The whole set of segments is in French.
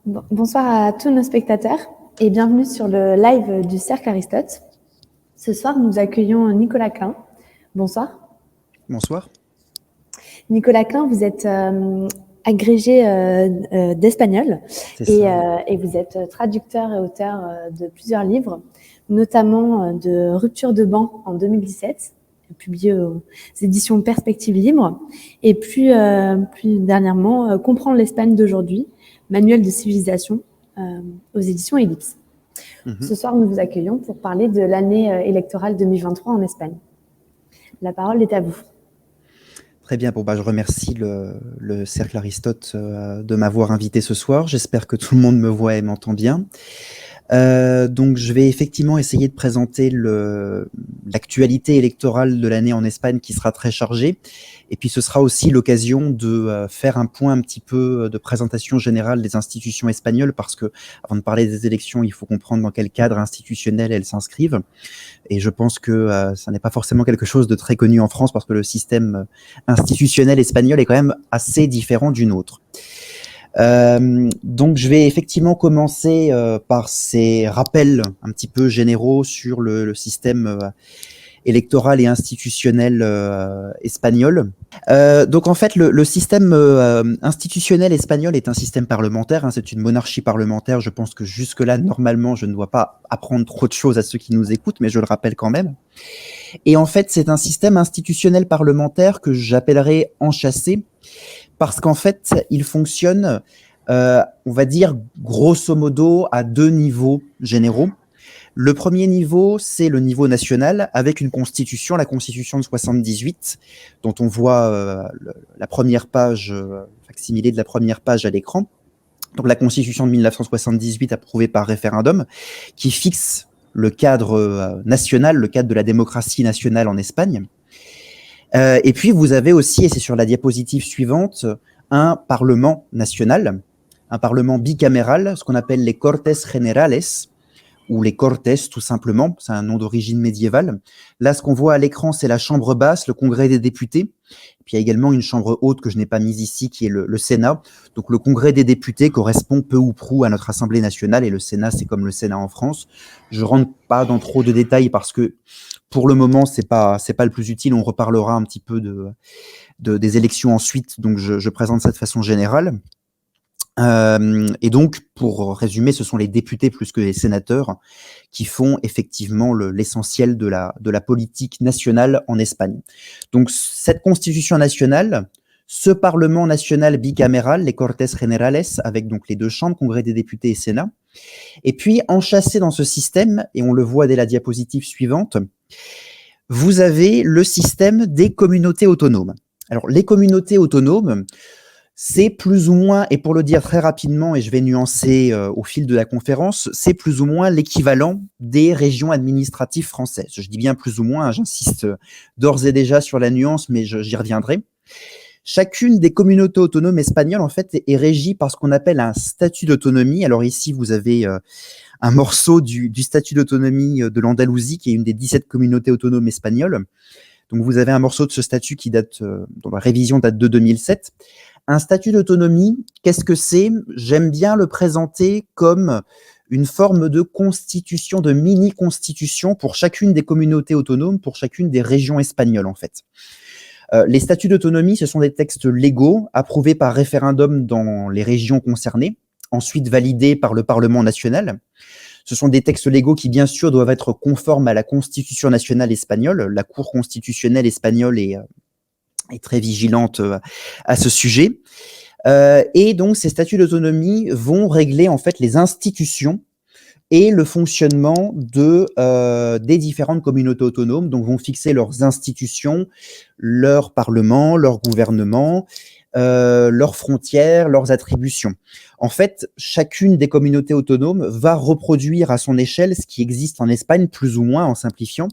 Bonsoir à tous nos spectateurs et bienvenue sur le live du Cercle Aristote. Ce soir, nous accueillons Nicolas Klein. Bonsoir. Bonsoir. Nicolas Klein, vous êtes agrégé d'espagnol et vous êtes traducteur et auteur de plusieurs livres, notamment de Rupture de banc en 2017, publié aux éditions Perspectives Libres, et plus dernièrement, Comprendre l'Espagne d'aujourd'hui, manuel de civilisation aux éditions Ellipse. Ce soir, nous vous accueillons pour parler de l'année électorale 2023 en Espagne. La parole est à vous. Très bien, je remercie le Cercle Aristote de m'avoir invité ce soir. J'espère que tout le monde me voit et m'entend bien. Donc je vais effectivement essayer de présenter l'actualité électorale de l'année en Espagne qui sera très chargée. Et puis ce sera aussi l'occasion de faire un point un petit peu de présentation générale des institutions espagnoles, parce que avant de parler des élections, il faut comprendre dans quel cadre institutionnel elles s'inscrivent. Et je pense que ça n'est pas forcément quelque chose de très connu en France, parce que le système institutionnel espagnol est quand même assez différent du nôtre. Donc je vais effectivement commencer par ces rappels un petit peu généraux sur le système électoral et institutionnel espagnol. Donc en fait, le système institutionnel espagnol est un système parlementaire, hein, c'est une monarchie parlementaire. Je pense que jusque-là, normalement, je ne dois pas apprendre trop de choses à ceux qui nous écoutent, mais je le rappelle quand même. Et en fait, c'est un système institutionnel parlementaire que j'appellerais enchâssé, parce qu'en fait, il fonctionne, on va dire, grosso modo, à deux niveaux généraux. Le premier niveau, c'est le niveau national, avec une constitution, la constitution de 78, dont on voit la première page, facsimilé de la première page à l'écran. Donc la constitution de 1978, approuvée par référendum, qui fixe le cadre national, le cadre de la démocratie nationale en Espagne. Et puis vous avez aussi, et c'est sur la diapositive suivante, un parlement national, un parlement bicaméral, ce qu'on appelle les Cortes Generales, ou les Cortes tout simplement, c'est un nom d'origine médiévale. Là, ce qu'on voit à l'écran, c'est la chambre basse, le congrès des députés. Puis il y a également une chambre haute que je n'ai pas mise ici, qui est le Sénat. Donc le congrès des députés correspond peu ou prou à notre Assemblée nationale, et le Sénat, c'est comme le Sénat en France. Je ne rentre pas dans trop de détails parce que pour le moment, c'est pas le plus utile. On reparlera un petit peu des élections ensuite, donc je présente ça de façon générale. Et donc, pour résumer, ce sont les députés plus que les sénateurs qui font effectivement l'essentiel de la politique nationale en Espagne. Donc, cette constitution nationale, ce parlement national bicaméral, les Cortes Generales, avec donc les deux chambres, Congrès des députés et Sénat, et puis enchâssé dans ce système, et on le voit dès la diapositive suivante, vous avez le système des communautés autonomes. Alors, les communautés autonomes, c'est plus ou moins, et pour le dire très rapidement, et je vais nuancer au fil de la conférence, c'est plus ou moins l'équivalent des régions administratives françaises. Je dis bien plus ou moins, hein, j'insiste d'ores et déjà sur la nuance, mais j'y reviendrai. Chacune des communautés autonomes espagnoles, en fait, est régie par ce qu'on appelle un statut d'autonomie. Alors ici, vous avez un morceau du statut d'autonomie de l'Andalousie, qui est une des 17 communautés autonomes espagnoles. Donc vous avez un morceau de ce statut qui date, dont la révision date de 2007. Un statut d'autonomie, qu'est-ce que c'est? J'aime bien le présenter comme une forme de constitution, de mini-constitution pour chacune des communautés autonomes, pour chacune des régions espagnoles, en fait. Les statuts d'autonomie, ce sont des textes légaux approuvés par référendum dans les régions concernées, ensuite validés par le Parlement national. Ce sont des textes légaux qui, bien sûr, doivent être conformes à la Constitution nationale espagnole. La Cour constitutionnelle espagnole est très vigilante à ce sujet. Et donc, ces statuts d'autonomie vont régler, en fait, les institutions et le fonctionnement des différentes communautés autonomes, donc vont fixer leurs institutions, leur parlement, leur gouvernement, leurs frontières, leurs attributions. En fait, chacune des communautés autonomes va reproduire à son échelle ce qui existe en Espagne, plus ou moins en simplifiant.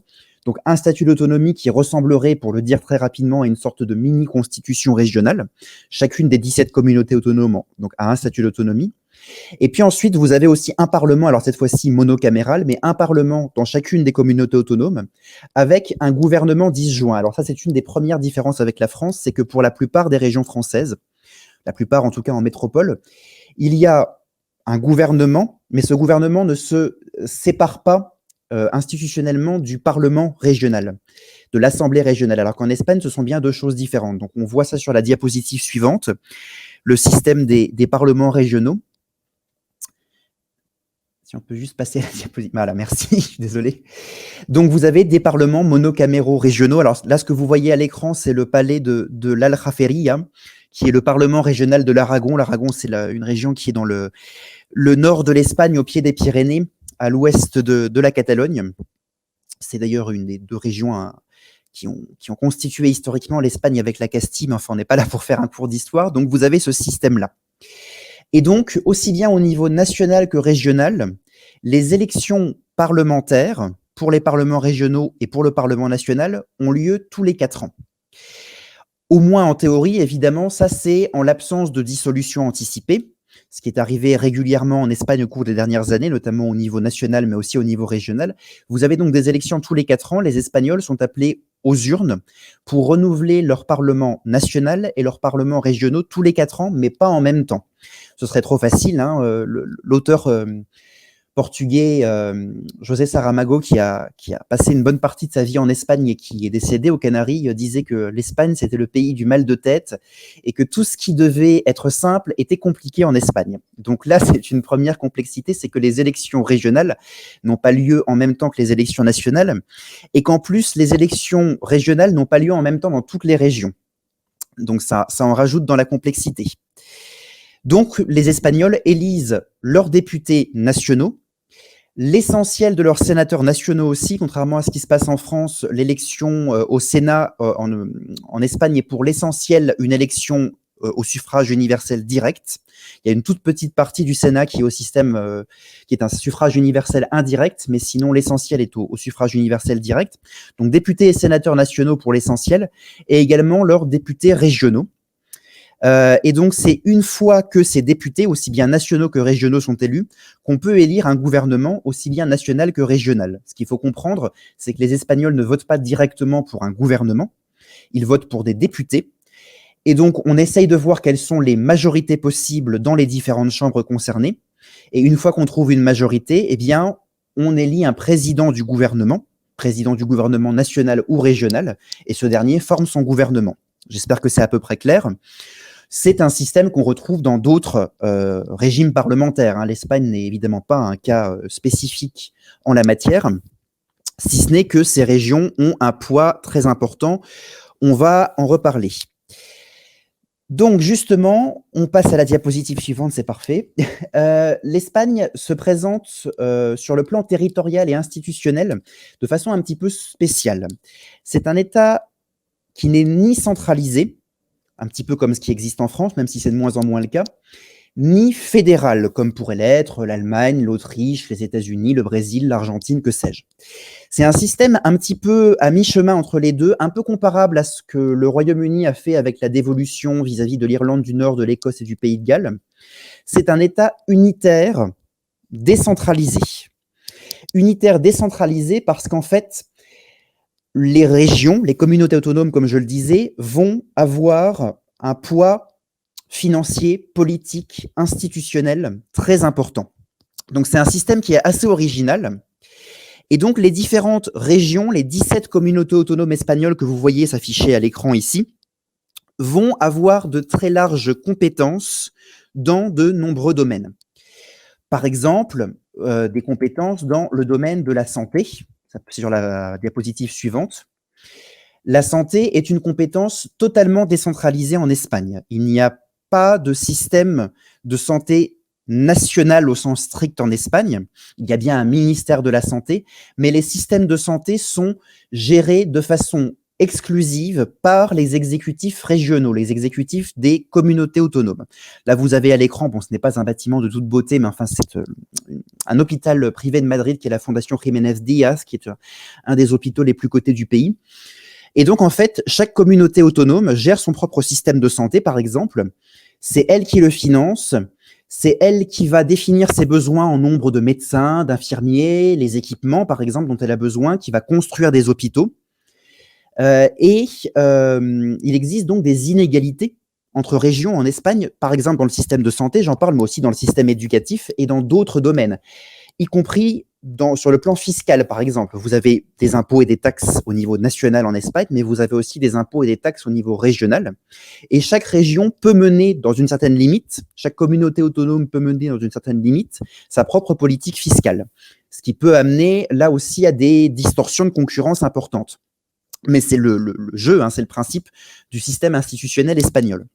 Donc un statut d'autonomie qui ressemblerait, pour le dire très rapidement, à une sorte de mini-constitution régionale. Chacune des 17 communautés autonomes donc, a un statut d'autonomie. Et puis ensuite, vous avez aussi un parlement, alors cette fois-ci monocaméral, mais un parlement dans chacune des communautés autonomes, avec un gouvernement disjoint. Alors ça, c'est une des premières différences avec la France, c'est que pour la plupart des régions françaises, la plupart en tout cas en métropole, il y a un gouvernement, mais ce gouvernement ne se sépare pas institutionnellement du Parlement régional, de l'Assemblée régionale, alors qu'en Espagne, ce sont bien deux choses différentes. Donc, on voit ça sur la diapositive suivante, le système des parlements régionaux. Si on peut juste passer la diapositive. Voilà, merci, je suis désolé. Donc, vous avez des parlements monocaméraux régionaux. Alors là, ce que vous voyez à l'écran, c'est le palais de l'Aljafería, qui est le parlement régional de l'Aragon. L'Aragon, c'est une région qui est dans le nord de l'Espagne, au pied des Pyrénées, à l'ouest de la Catalogne. C'est d'ailleurs une des deux régions qui ont constitué historiquement l'Espagne avec la Castille, mais enfin, on n'est pas là pour faire un cours d'histoire. Donc, vous avez ce système-là. Et donc, aussi bien au niveau national que régional, les élections parlementaires pour les parlements régionaux et pour le Parlement national ont lieu tous les 4 ans. Au moins en théorie, évidemment, ça c'est en l'absence de dissolution anticipée, ce qui est arrivé régulièrement en Espagne au cours des dernières années, notamment au niveau national, mais aussi au niveau régional. Vous avez donc des élections tous les 4 ans. Les Espagnols sont appelés aux urnes pour renouveler leur parlement national et leur parlement régionaux tous les 4 ans, mais pas en même temps. Ce serait trop facile, hein. L'auteur portugais José Saramago, qui a passé une bonne partie de sa vie en Espagne et qui est décédé aux Canaries, disait que l'Espagne, c'était le pays du mal de tête et que tout ce qui devait être simple était compliqué en Espagne. Donc là, c'est une première complexité, c'est que les élections régionales n'ont pas lieu en même temps que les élections nationales et qu'en plus, les élections régionales n'ont pas lieu en même temps dans toutes les régions. Donc ça en rajoute dans la complexité. Donc, les Espagnols élisent leurs députés nationaux, l'essentiel de leurs sénateurs nationaux aussi, contrairement à ce qui se passe en France. L'élection au Sénat en Espagne est pour l'essentiel une élection au suffrage universel direct. Il y a une toute petite partie du Sénat qui est au système, qui est un suffrage universel indirect, mais sinon l'essentiel est au suffrage universel direct. Donc, députés et sénateurs nationaux pour l'essentiel, et également leurs députés régionaux. Et donc, c'est une fois que ces députés, aussi bien nationaux que régionaux, sont élus, qu'on peut élire un gouvernement aussi bien national que régional. Ce qu'il faut comprendre, c'est que les Espagnols ne votent pas directement pour un gouvernement, ils votent pour des députés. Et donc, on essaye de voir quelles sont les majorités possibles dans les différentes chambres concernées. Et une fois qu'on trouve une majorité, eh bien, on élit un président du gouvernement national ou régional, et ce dernier forme son gouvernement. J'espère que c'est à peu près clair. C'est un système qu'on retrouve dans d'autres régimes parlementaires, hein. L'Espagne n'est évidemment pas un cas spécifique en la matière, si ce n'est que ces régions ont un poids très important. On va en reparler. Donc justement, on passe à la diapositive suivante, c'est parfait. L'Espagne se présente sur le plan territorial et institutionnel de façon un petit peu spéciale. C'est un État qui n'est ni centralisé, un petit peu comme ce qui existe en France, même si c'est de moins en moins le cas, ni fédéral, comme pourrait l'être l'Allemagne, l'Autriche, les États-Unis, le Brésil, l'Argentine, que sais-je. C'est un système un petit peu à mi-chemin entre les deux, un peu comparable à ce que le Royaume-Uni a fait avec la dévolution vis-à-vis de l'Irlande du Nord, de l'Écosse et du Pays de Galles. C'est un État unitaire, décentralisé. Unitaire, décentralisé parce qu'en fait, les régions, les communautés autonomes, comme je le disais, vont avoir un poids financier, politique, institutionnel très important. Donc, c'est un système qui est assez original. Et donc, les différentes régions, les 17 communautés autonomes espagnoles que vous voyez s'afficher à l'écran ici, vont avoir de très larges compétences dans de nombreux domaines. Par exemple, des compétences dans le domaine de la santé. C'est sur la diapositive suivante. La santé est une compétence totalement décentralisée en Espagne. Il n'y a pas de système de santé national au sens strict en Espagne. Il y a bien un ministère de la santé, mais les systèmes de santé sont gérés de façon exclusive par les exécutifs régionaux, les exécutifs des communautés autonomes. Là, vous avez à l'écran, bon, ce n'est pas un bâtiment de toute beauté, mais enfin, c'est un hôpital privé de Madrid qui est la Fondation Jiménez Díaz, qui est un des hôpitaux les plus cotés du pays. Et donc, en fait, chaque communauté autonome gère son propre système de santé, par exemple. C'est elle qui le finance, c'est elle qui va définir ses besoins en nombre de médecins, d'infirmiers, les équipements, par exemple, dont elle a besoin, qui va construire des hôpitaux. Il existe donc des inégalités entre régions en Espagne, par exemple dans le système de santé, j'en parle, mais aussi dans le système éducatif et dans d'autres domaines, y compris sur le plan fiscal, par exemple. Vous avez des impôts et des taxes au niveau national en Espagne, mais vous avez aussi des impôts et des taxes au niveau régional. Et chaque région peut mener dans une certaine limite, chaque communauté autonome peut mener dans une certaine limite sa propre politique fiscale, ce qui peut amener là aussi à des distorsions de concurrence importantes. Mais c'est le jeu, hein, c'est le principe du système institutionnel espagnol.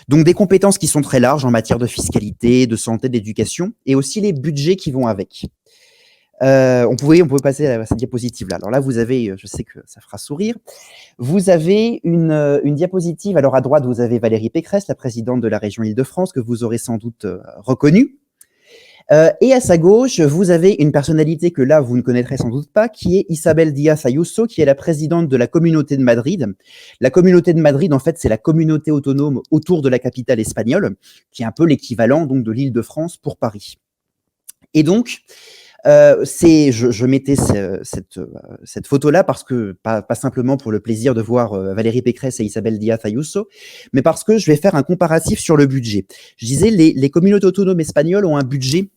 Donc des compétences qui sont très larges en matière de fiscalité, de santé, d'éducation, et aussi les budgets qui vont avec. On peut passer à cette diapositive-là. Alors là, vous avez, je sais que ça fera sourire, vous avez une diapositive. Alors à droite, vous avez Valérie Pécresse, la présidente de la région Île-de-France, que vous aurez sans doute reconnue. Et à sa gauche, vous avez une personnalité que là, vous ne connaîtrez sans doute pas, qui est Isabel Díaz Ayuso, qui est la présidente de la Communauté de Madrid. La Communauté de Madrid, en fait, c'est la communauté autonome autour de la capitale espagnole, qui est un peu l'équivalent donc de l'Île-de-France pour Paris. Et donc, je mettais cette photo-là parce que, pas simplement pour le plaisir de voir Valérie Pécresse et Isabel Díaz Ayuso, mais parce que je vais faire un comparatif sur le budget. Je disais, les communautés autonomes espagnoles ont un budget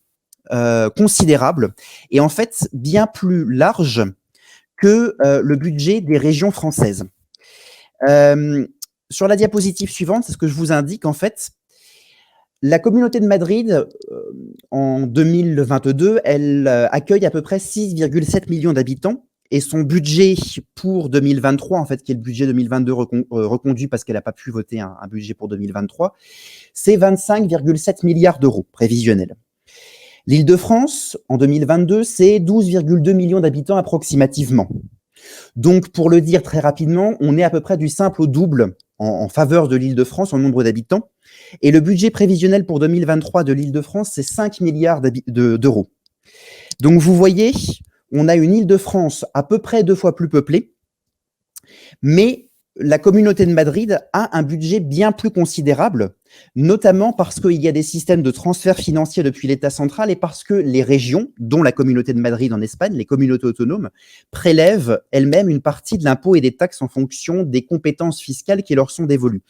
considérable et en fait bien plus large que le budget des régions françaises. Sur la diapositive suivante, c'est ce que je vous indique en fait. La Communauté de Madrid, en 2022, elle accueille à peu près 6,7 millions d'habitants et son budget pour 2023, en fait, qui est le budget 2022 reconduit parce qu'elle n'a pas pu voter un budget pour 2023, c'est 25,7 milliards d'euros prévisionnels. L'Île-de-France, en 2022, c'est 12,2 millions d'habitants approximativement. Donc, pour le dire très rapidement, on est à peu près du simple au double en faveur de l'Île-de-France en nombre d'habitants. Et le budget prévisionnel pour 2023 de l'Île-de-France, c'est 5 milliards d'euros. Donc, vous voyez, on a une Île-de-France à peu près 2 fois plus peuplée, mais la Communauté de Madrid a un budget bien plus considérable, notamment parce qu'il y a des systèmes de transfert financier depuis l'État central et parce que les régions, dont la Communauté de Madrid en Espagne, les communautés autonomes, prélèvent elles-mêmes une partie de l'impôt et des taxes en fonction des compétences fiscales qui leur sont dévolues.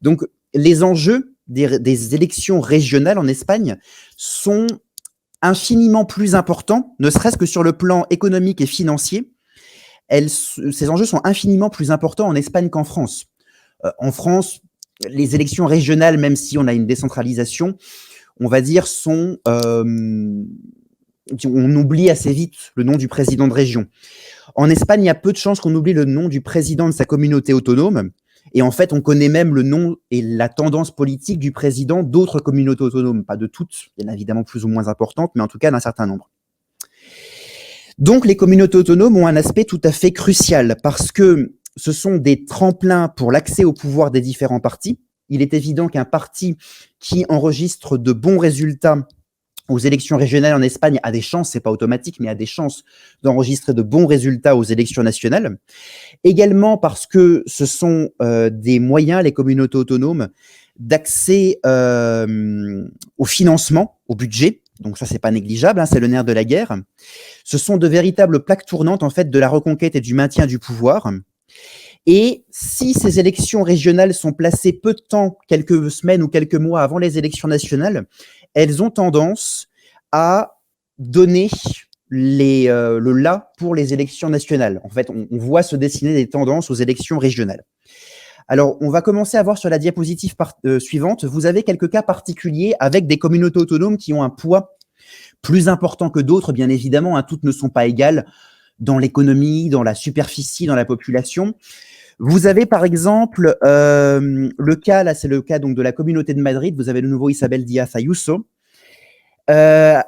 Donc, les enjeux des élections régionales en Espagne sont infiniment plus importants, ne serait-ce que sur le plan économique et financier. Ces enjeux sont infiniment plus importants en Espagne qu'en France. En France, les élections régionales, même si on a une décentralisation, on va dire, on oublie assez vite le nom du président de région. En Espagne, il y a peu de chances qu'on oublie le nom du président de sa communauté autonome. Et en fait, on connaît même le nom et la tendance politique du président d'autres communautés autonomes. Pas de toutes, il y en a évidemment plus ou moins importantes, mais en tout cas d'un certain nombre. Donc, les communautés autonomes ont un aspect tout à fait crucial parce que ce sont des tremplins pour l'accès au pouvoir des différents partis. Il est évident qu'un parti qui enregistre de bons résultats aux élections régionales en Espagne a des chances, c'est pas automatique, mais a des chances d'enregistrer de bons résultats aux élections nationales. Également parce que ce sont des moyens, les communautés autonomes, d'accès au financement, au budget. Donc ça, c'est pas négligeable, hein, c'est le nerf de la guerre. Ce sont de véritables plaques tournantes, en fait, de la reconquête et du maintien du pouvoir. Et si ces élections régionales sont placées peu de temps, quelques semaines ou quelques mois avant les élections nationales, elles ont tendance à donner le là pour les élections nationales. En fait, on voit se dessiner des tendances aux élections régionales. Alors, on va commencer à voir sur la diapositive suivante. Vous avez quelques cas particuliers avec des communautés autonomes qui ont un poids plus important que d'autres, bien évidemment. Hein, toutes ne sont pas égales dans l'économie, dans la superficie, dans la population. Vous avez par exemple le cas, là c'est le cas donc de la Communauté de Madrid, vous avez de nouveau Isabel Díaz Ayuso. C'est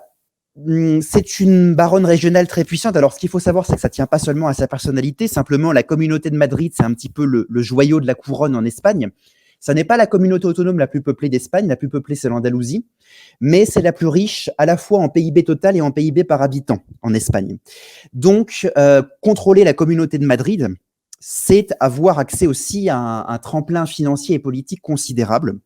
une baronne régionale très puissante. Alors ce qu'il faut savoir, c'est que ça ne tient pas seulement à sa personnalité, simplement la Communauté de Madrid, c'est un petit peu le joyau de la couronne en Espagne. Ça n'est pas la communauté autonome la plus peuplée d'Espagne, la plus peuplée c'est l'Andalousie, mais c'est la plus riche à la fois en PIB total et en PIB par habitant en Espagne. Donc contrôler la Communauté de Madrid, c'est avoir accès aussi à un tremplin financier et politique considérable.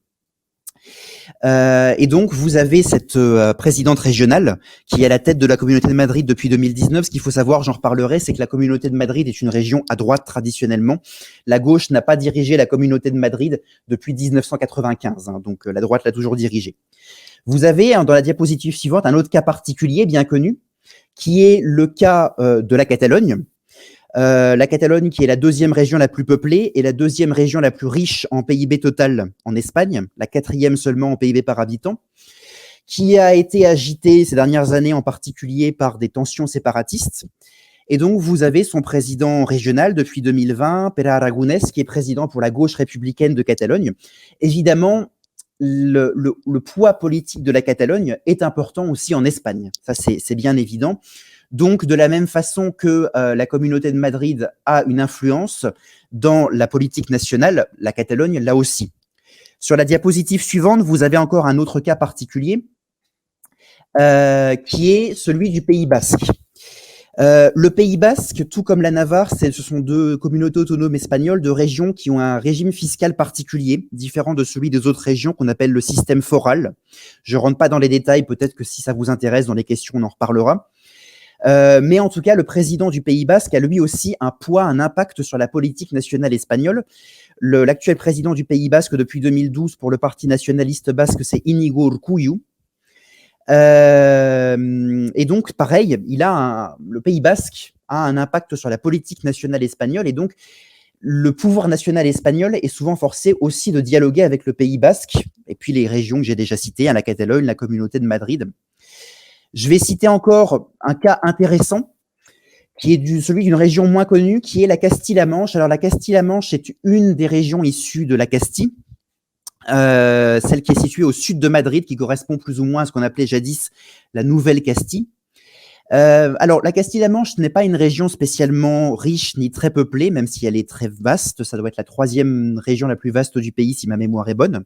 Et donc, vous avez cette présidente régionale qui est à la tête de la Communauté de Madrid depuis 2019. Ce qu'il faut savoir, j'en reparlerai, c'est que la Communauté de Madrid est une région à droite traditionnellement. La gauche n'a pas dirigé la Communauté de Madrid depuis 1995, hein, donc la droite l'a toujours dirigée. Vous avez, dans la diapositive suivante, un autre cas particulier bien connu, qui est le cas de la Catalogne. La Catalogne, qui est la deuxième région la plus peuplée et la deuxième région la plus riche en PIB total en Espagne, la quatrième seulement en PIB par habitant, qui a été agitée ces dernières années en particulier par des tensions séparatistes. Et donc, vous avez son président régional depuis 2020, Pere Aragonès, qui est président pour la gauche républicaine de Catalogne. Évidemment, le poids politique de la Catalogne est important aussi en Espagne. Ça, c'est bien évident. Donc, de la même façon que la Communauté de Madrid a une influence dans la politique nationale, la Catalogne l'a aussi. Sur la diapositive suivante, vous avez encore un autre cas particulier qui est celui du Pays basque. Le Pays basque, tout comme la Navarre, ce sont deux communautés autonomes espagnoles, deux régions qui ont un régime fiscal particulier, différent de celui des autres régions qu'on appelle le système foral. Je ne rentre pas dans les détails, peut-être que si ça vous intéresse dans les questions, on en reparlera. Mais en tout cas, le président du Pays basque a lui aussi un poids, un impact sur la politique nationale espagnole. L'actuel président du Pays basque depuis 2012 pour le parti nationaliste basque, c'est Iñigo Urkullu. Et donc, pareil, le Pays basque a un impact sur la politique nationale espagnole et donc le pouvoir national espagnol est souvent forcé aussi de dialoguer avec le Pays basque et puis les régions que j'ai déjà citées, hein, la Catalogne, la Communauté de Madrid. Je vais citer encore un cas intéressant qui est celui d'une région moins connue, qui est la Castille-La Manche. Alors, la Castille-La Manche est une des régions issues de la Castille, celle qui est située au sud de Madrid, qui correspond plus ou moins à ce qu'on appelait jadis la Nouvelle Castille. Alors, la Castille-La Manche n'est pas une région spécialement riche ni très peuplée, même si elle est très vaste. Ça doit être la troisième région la plus vaste du pays, si ma mémoire est bonne.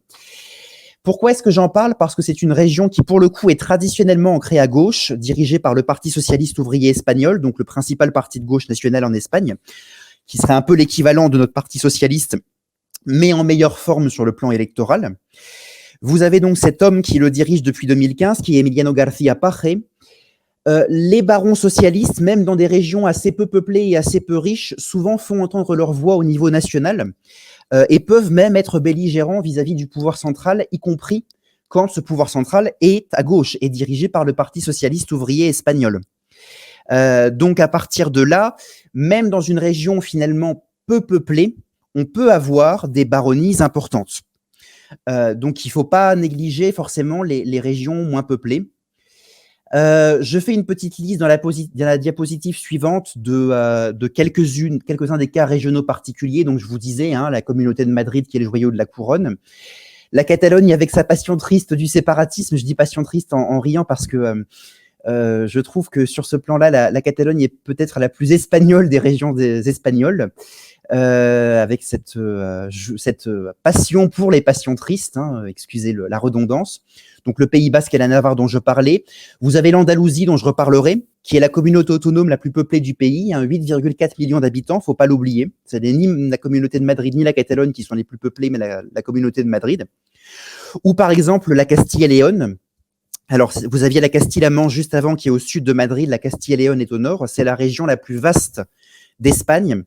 Pourquoi est-ce que j'en parle? Parce que c'est une région qui, pour le coup, est traditionnellement ancrée à gauche, dirigée par le Parti socialiste ouvrier espagnol, donc le principal parti de gauche national en Espagne, qui serait un peu l'équivalent de notre Parti socialiste, mais en meilleure forme sur le plan électoral. Vous avez donc cet homme qui le dirige depuis 2015, qui est Emiliano García Paje. Les barons socialistes, même dans des régions assez peu peuplées et assez peu riches, souvent font entendre leur voix au niveau national. Et peuvent même être belligérants vis-à-vis du pouvoir central, y compris quand ce pouvoir central est à gauche et dirigé par le Parti socialiste ouvrier espagnol. Donc à partir de là, même dans une région finalement peu peuplée, on peut avoir des baronnies importantes. Donc il ne faut pas négliger forcément les régions moins peuplées. Je fais une petite liste dans la diapositive suivante de quelques-uns des cas régionaux particuliers. Donc, je vous disais, hein, la Communauté de Madrid qui est le joyau de la couronne. La Catalogne avec sa passion triste du séparatisme. Je dis passion triste en riant parce que je trouve que sur ce plan-là, la Catalogne est peut-être la plus espagnole des régions espagnoles. Avec cette passion pour les passions tristes, hein, excusez la redondance. Donc le Pays basque et la Navarre dont je parlais. Vous avez l'Andalousie dont je reparlerai, qui est la communauté autonome la plus peuplée du pays, hein, 8,4 millions d'habitants, faut pas l'oublier. C'est ni la Communauté de Madrid ni la Catalogne qui sont les plus peuplées, mais la Communauté de Madrid. Ou par exemple la Castille et Léon. Alors, vous aviez la Castille-La Manche juste avant, qui est au sud de Madrid. La Castille et Léon est au nord. C'est la région la plus vaste d'Espagne,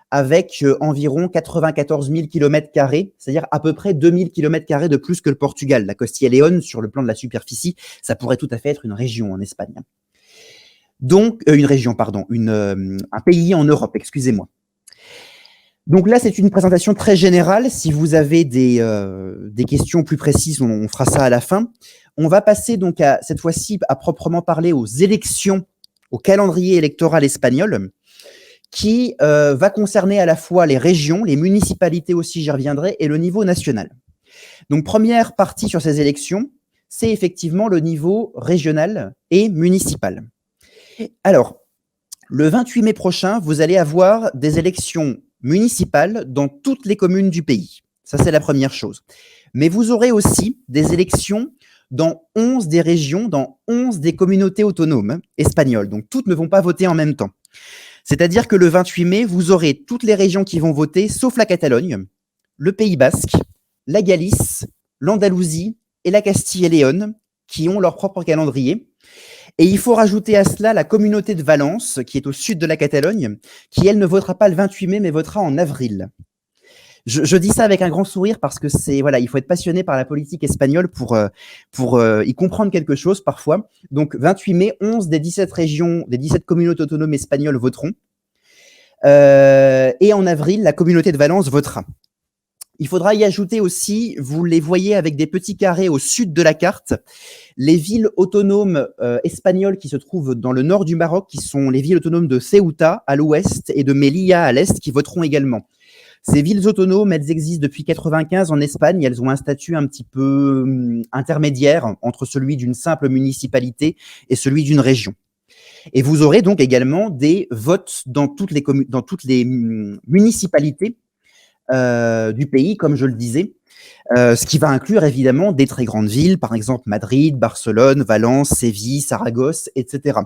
avec environ 94 000 km², c'est-à-dire à peu près 2 000 km² de plus que le Portugal. La Castille et Léon, sur le plan de la superficie, ça pourrait tout à fait être une région en Espagne. Donc, un pays en Europe, excusez-moi. Donc là, c'est une présentation très générale. Si vous avez des questions plus précises, on fera ça à la fin. On va passer donc cette fois-ci à proprement parler aux élections, au calendrier électoral espagnol, qui va concerner à la fois les régions, les municipalités aussi, j'y reviendrai, et le niveau national. Donc, première partie sur ces élections, c'est effectivement le niveau régional et municipal. Alors, le 28 mai prochain, vous allez avoir des élections municipales dans toutes les communes du pays. Ça, c'est la première chose. Mais vous aurez aussi des élections dans 11 des régions, dans 11 des communautés autonomes espagnoles. Donc, toutes ne vont pas voter en même temps. C'est-à-dire que le 28 mai, vous aurez toutes les régions qui vont voter, sauf la Catalogne, le Pays basque, la Galice, l'Andalousie et la Castille et Léon, qui ont leur propre calendrier. Et il faut rajouter à cela la communauté de Valence, qui est au sud de la Catalogne, qui, elle, ne votera pas le 28 mai, mais votera en avril. Je dis ça avec un grand sourire parce que voilà, il faut être passionné par la politique espagnole pour y comprendre quelque chose parfois. Donc, 28 mai, 11 des 17 régions, des 17 communautés autonomes espagnoles voteront. Et en avril, la communauté de Valence votera. Il faudra y ajouter aussi, vous les voyez avec des petits carrés au sud de la carte, les villes autonomes espagnoles qui se trouvent dans le nord du Maroc, qui sont les villes autonomes de Ceuta à l'ouest et de Melilla à l'est, qui voteront également. Ces villes autonomes, elles existent depuis 1995 en Espagne. Elles ont un statut un petit peu intermédiaire entre celui d'une simple municipalité et celui d'une région. Et vous aurez donc également des votes dans toutes les municipalités du pays, comme je le disais, ce qui va inclure évidemment des très grandes villes, par exemple Madrid, Barcelone, Valence, Séville, Saragosse, etc.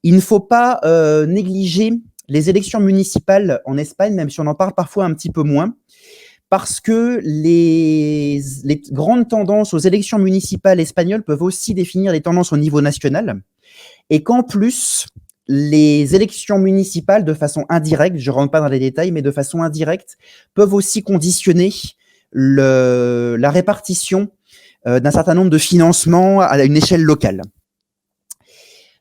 Il ne faut pas négliger les élections municipales en Espagne, même si on en parle parfois un petit peu moins, parce que les grandes tendances aux élections municipales espagnoles peuvent aussi définir les tendances au niveau national, et qu'en plus, les élections municipales, de façon indirecte, je ne rentre pas dans les détails, mais de façon indirecte, peuvent aussi conditionner la répartition d'un certain nombre de financements à une échelle locale.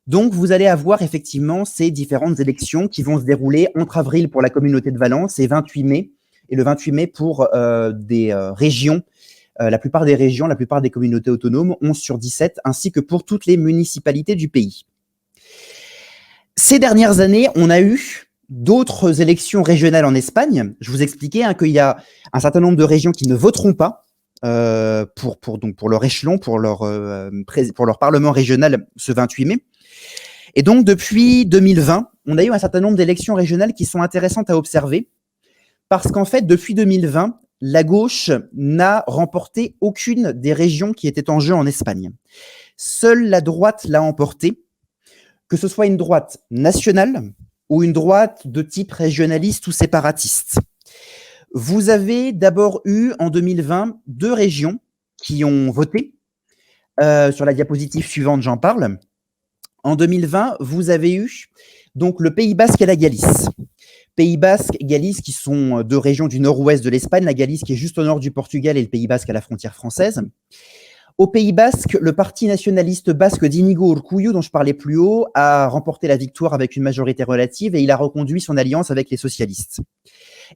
Donc, vous allez avoir effectivement ces différentes élections qui vont se dérouler entre avril pour la communauté de Valence et 28 mai, et le 28 mai pour des régions, la plupart des régions, la plupart des communautés autonomes, 11 sur 17, ainsi que pour toutes les municipalités du pays. Ces dernières années, on a eu d'autres élections régionales en Espagne. Je vous expliquais qu'il y a un certain nombre de régions qui ne voteront pas pour leur échelon, pour leur parlement régional ce 28 mai. Et donc, depuis 2020, on a eu un certain nombre d'élections régionales qui sont intéressantes à observer parce qu'en fait, depuis 2020, la gauche n'a remporté aucune des régions qui étaient en jeu en Espagne. Seule la droite l'a emporté, que ce soit une droite nationale ou une droite de type régionaliste ou séparatiste. Vous avez d'abord eu en 2020 deux régions qui ont voté. Sur la diapositive suivante, j'en parle. En 2020, vous avez eu donc le Pays Basque et la Galice. Pays Basque et Galice qui sont deux régions du nord-ouest de l'Espagne, la Galice qui est juste au nord du Portugal et le Pays Basque à la frontière française. Au Pays Basque, le parti nationaliste basque d'Inigo Urkullu, dont je parlais plus haut, a remporté la victoire avec une majorité relative et il a reconduit son alliance avec les socialistes.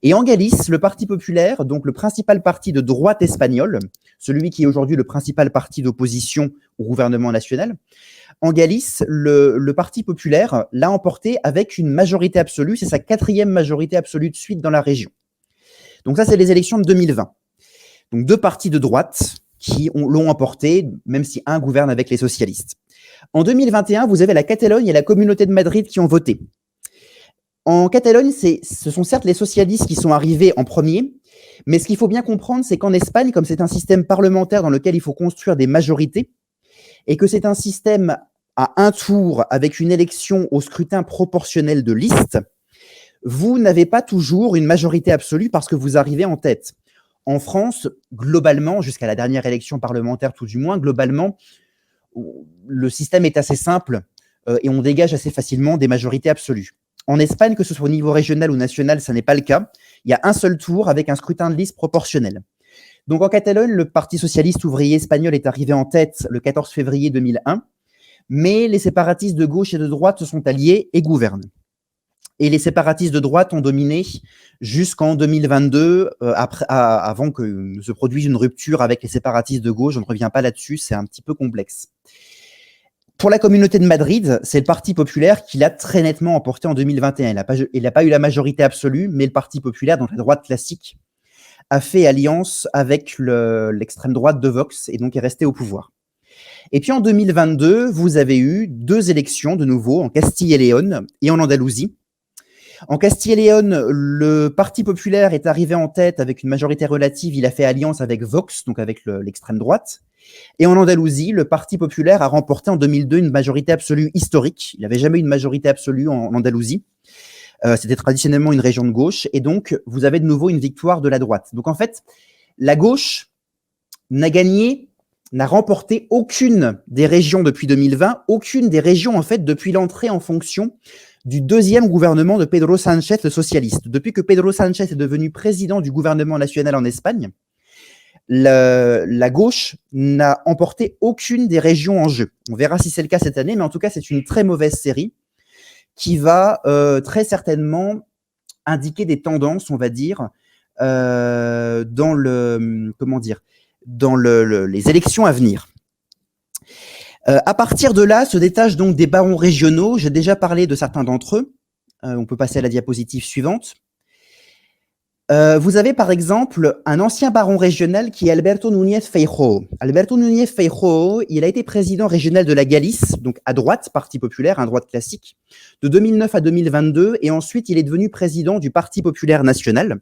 Et en Galice, le Parti populaire, donc le principal parti de droite espagnole, celui qui est aujourd'hui le principal parti d'opposition au gouvernement national, en Galice, le Parti populaire l'a emporté avec une majorité absolue. C'est sa 4e majorité absolue de suite dans la région. Donc ça, c'est les élections de 2020. Donc deux partis de droite qui l'ont emporté, même si un gouverne avec les socialistes. En 2021, vous avez la Catalogne et la Communauté de Madrid qui ont voté. En Catalogne, ce sont certes les socialistes qui sont arrivés en premier, mais ce qu'il faut bien comprendre, c'est qu'en Espagne, comme c'est un système parlementaire dans lequel il faut construire des majorités, et que c'est un système à un tour avec une élection au scrutin proportionnel de liste, vous n'avez pas toujours une majorité absolue parce que vous arrivez en tête. En France, globalement, jusqu'à la dernière élection parlementaire tout du moins, globalement, le système est assez simple et on dégage assez facilement des majorités absolues. En Espagne, que ce soit au niveau régional ou national, ça n'est pas le cas. Il y a un seul tour avec un scrutin de liste proportionnel. Donc en Catalogne, le Parti socialiste ouvrier espagnol est arrivé en tête le 14 février 2001, mais les séparatistes de gauche et de droite se sont alliés et gouvernent. Et les séparatistes de droite ont dominé jusqu'en 2022, avant que se produise une rupture avec les séparatistes de gauche. Je ne reviens pas là-dessus, c'est un petit peu complexe. Pour la Communauté de Madrid, c'est le Parti populaire qui l'a très nettement emporté en 2021. Il n'a pas eu la majorité absolue, mais le Parti populaire, donc la droite classique, a fait alliance avec l'extrême droite de Vox et donc est resté au pouvoir. Et puis en 2022, vous avez eu deux élections de nouveau en Castille et Léon et en Andalousie. En Castille et Léon, le Parti populaire est arrivé en tête avec une majorité relative. Il a fait alliance avec Vox, donc avec l'extrême droite. Et en Andalousie, le Parti populaire a remporté en 2002 une majorité absolue historique. Il n'avait jamais eu une majorité absolue en Andalousie. C'était traditionnellement une région de gauche. Et donc, vous avez de nouveau une victoire de la droite. Donc en fait, la gauche n'a gagné n'a remporté aucune des régions depuis 2020, aucune des régions, en fait, depuis l'entrée en fonction du deuxième gouvernement de Pedro Sánchez, le socialiste. Depuis que Pedro Sánchez est devenu président du gouvernement national en Espagne, la gauche n'a emporté aucune des régions en jeu. On verra si c'est le cas cette année, mais en tout cas, c'est une très mauvaise série qui va très certainement indiquer des tendances, on va dire, dans les élections à venir. À partir de là, se détachent donc des barons régionaux. J'ai déjà parlé de certains d'entre eux. On peut passer à la diapositive suivante. Vous avez par exemple un ancien baron régional qui est Alberto Núñez Feijóo. Alberto Núñez Feijóo, il a été président régional de la Galice, donc à droite, Parti populaire, à droite classique, de 2009 à 2022, et ensuite il est devenu président du Parti populaire national,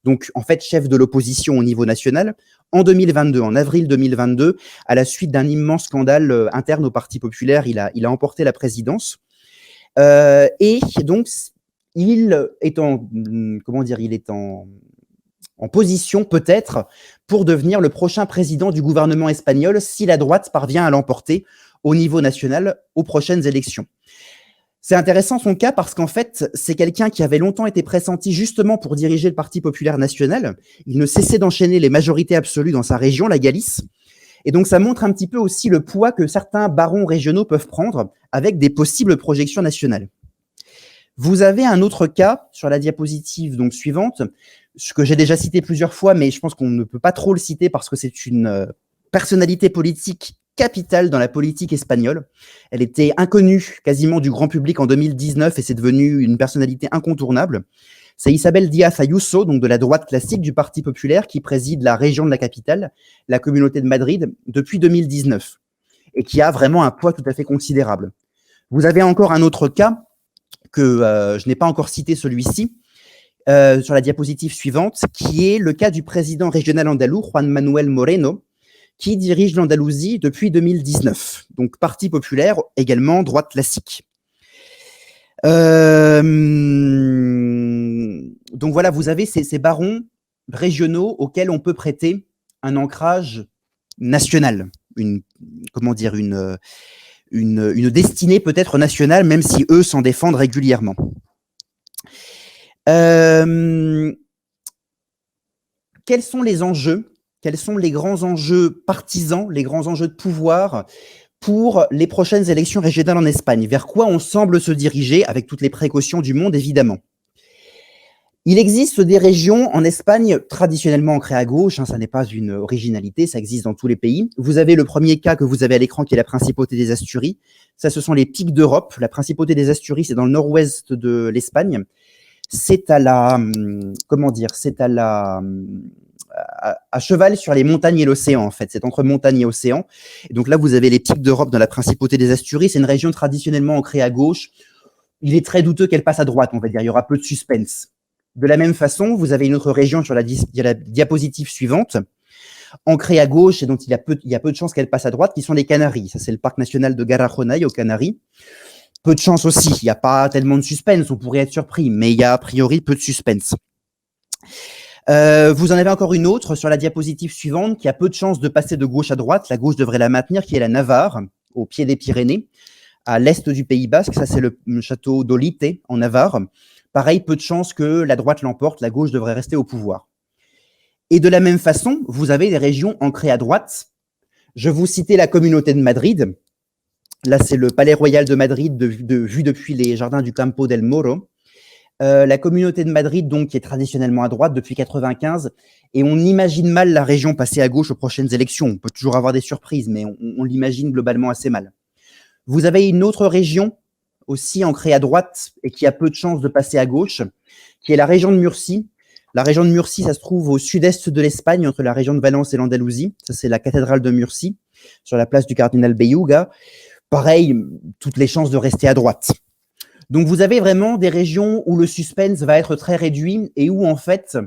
donc en fait chef de l'opposition au niveau national, en 2022, en avril 2022, à la suite d'un immense scandale interne au Parti populaire, il a emporté la présidence. Et donc, il est en position peut-être pour devenir le prochain président du gouvernement espagnol si la droite parvient à l'emporter au niveau national aux prochaines élections. C'est intéressant son cas parce qu'en fait, c'est quelqu'un qui avait longtemps été pressenti justement pour diriger le Parti populaire national. Il ne cessait d'enchaîner les majorités absolues dans sa région, la Galice. Et donc, ça montre un petit peu aussi le poids que certains barons régionaux peuvent prendre avec des possibles projections nationales. Vous avez un autre cas sur la diapositive donc suivante, ce que j'ai déjà cité plusieurs fois, mais je pense qu'on ne peut pas trop le citer parce que c'est une personnalité politique capitale dans la politique espagnole. Elle était inconnue quasiment du grand public en 2019 et c'est devenu une personnalité incontournable. C'est Isabel Díaz Ayuso, donc de la droite classique du Parti populaire, qui préside la région de la capitale, la Communauté de Madrid, depuis 2019, et qui a vraiment un poids tout à fait considérable. Vous avez encore un autre cas, que je n'ai pas encore cité celui-ci, sur la diapositive suivante, qui est le cas du président régional andalou, Juan Manuel Moreno, qui dirige l'Andalousie depuis 2019. Donc, Parti populaire, également droite classique. Donc voilà, vous avez ces barons régionaux auxquels on peut prêter un ancrage national, une destinée peut-être nationale, même si eux s'en défendent régulièrement. Quels sont les enjeux? Quels sont les grands enjeux partisans, les grands enjeux de pouvoir pour les prochaines élections régionales en Espagne? Vers quoi on semble se diriger, avec toutes les précautions du monde, évidemment? Il existe des régions en Espagne traditionnellement ancrées à gauche, ça n'est pas une originalité, ça existe dans tous les pays. Vous avez le premier cas que vous avez à l'écran qui est la principauté des Asturies. Ça, ce sont les pics d'Europe. La principauté des Asturies, c'est dans le nord-ouest de l'Espagne. C'est à cheval sur les montagnes et l'océan, en fait. C'est entre montagne et océan. Et donc là, vous avez les pics d'Europe dans la principauté des Asturies. C'est une région traditionnellement ancrée à gauche. Il est très douteux qu'elle passe à droite, on va dire. Il y aura peu de suspense. De la même façon, vous avez une autre région sur la diapositive suivante, ancrée à gauche et dont il y a peu de chances qu'elle passe à droite, qui sont les Canaries. Ça, c'est le parc national de Garrajonay aux Canaries. Peu de chance aussi. Il n'y a pas tellement de suspense. On pourrait être surpris, mais il y a a priori peu de suspense. Vous en avez encore une autre sur la diapositive suivante qui a peu de chances de passer de gauche à droite. La gauche devrait la maintenir, qui est la Navarre, au pied des Pyrénées, à l'est du Pays Basque. Ça, c'est le château d'Olite, en Navarre. Pareil, peu de chances que la droite l'emporte, la gauche devrait rester au pouvoir. Et de la même façon, vous avez des régions ancrées à droite. Je vous citais la Communauté de Madrid. Là, c'est le Palais Royal de Madrid vu depuis les jardins du Campo del Moro. La Communauté de Madrid, donc, qui est traditionnellement à droite depuis 1995, et on imagine mal la région passer à gauche aux prochaines élections. On peut toujours avoir des surprises, mais on l'imagine globalement assez mal. Vous avez une autre région aussi ancrée à droite et qui a peu de chances de passer à gauche, qui est la région de Murcie. La région de Murcie, ça se trouve au sud-est de l'Espagne, entre la région de Valence et l'Andalousie. Ça, c'est la cathédrale de Murcie, sur la place du cardinal Belluga. Pareil, toutes les chances de rester à droite. Donc, vous avez vraiment des régions où le suspense va être très réduit et où, en fait,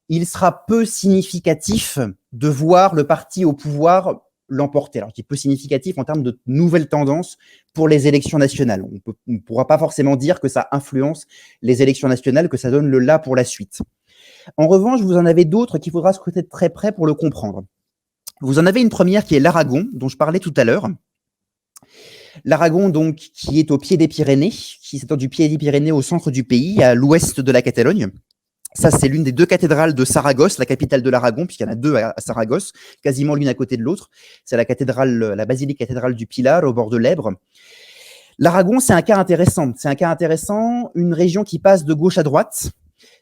il sera peu significatif de voir le parti au pouvoir l'emporter. Alors, c'est peu significatif en termes de nouvelles tendances pour les élections nationales. On ne pourra pas forcément dire que ça influence les élections nationales, que ça donne le là pour la suite. En revanche, vous en avez d'autres qu'il faudra scruter de très près pour le comprendre. Vous en avez une première qui est l'Aragon, dont je parlais tout à l'heure. L'Aragon, donc, qui est au pied des Pyrénées, qui s'étend du pied des Pyrénées au centre du pays, à l'ouest de la Catalogne. Ça, c'est l'une des deux cathédrales de Saragosse, la capitale de l'Aragon, puisqu'il y en a deux à Saragosse, quasiment l'une à côté de l'autre. C'est la cathédrale, la basilique cathédrale du Pilar, au bord de l'Èbre. L'Aragon, c'est un cas intéressant. C'est un cas intéressant, une région qui passe de gauche à droite.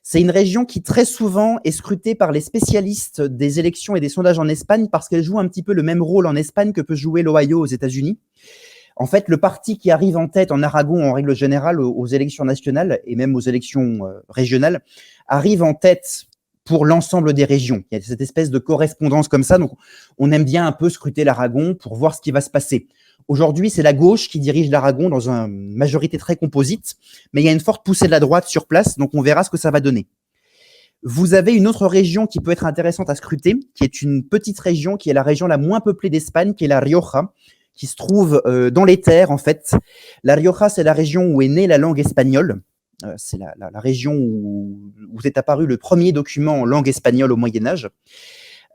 C'est une région qui très souvent est scrutée par les spécialistes des élections et des sondages en Espagne parce qu'elle joue un petit peu le même rôle en Espagne que peut jouer l'Ohio aux États-Unis. En fait, le parti qui arrive en tête en Aragon, en règle générale, aux élections nationales et même aux élections régionales, arrive en tête pour l'ensemble des régions. Il y a cette espèce de correspondance comme ça. Donc, on aime bien un peu scruter l'Aragon pour voir ce qui va se passer. Aujourd'hui, c'est la gauche qui dirige l'Aragon dans une majorité très composite, mais il y a une forte poussée de la droite sur place, donc on verra ce que ça va donner. Vous avez une autre région qui peut être intéressante à scruter, qui est une petite région, qui est la région la moins peuplée d'Espagne, qui est la Rioja, qui se trouve dans les terres, en fait. La Rioja, c'est la région où est née la langue espagnole. C'est la région où est apparu le premier document en langue espagnole au Moyen-Âge.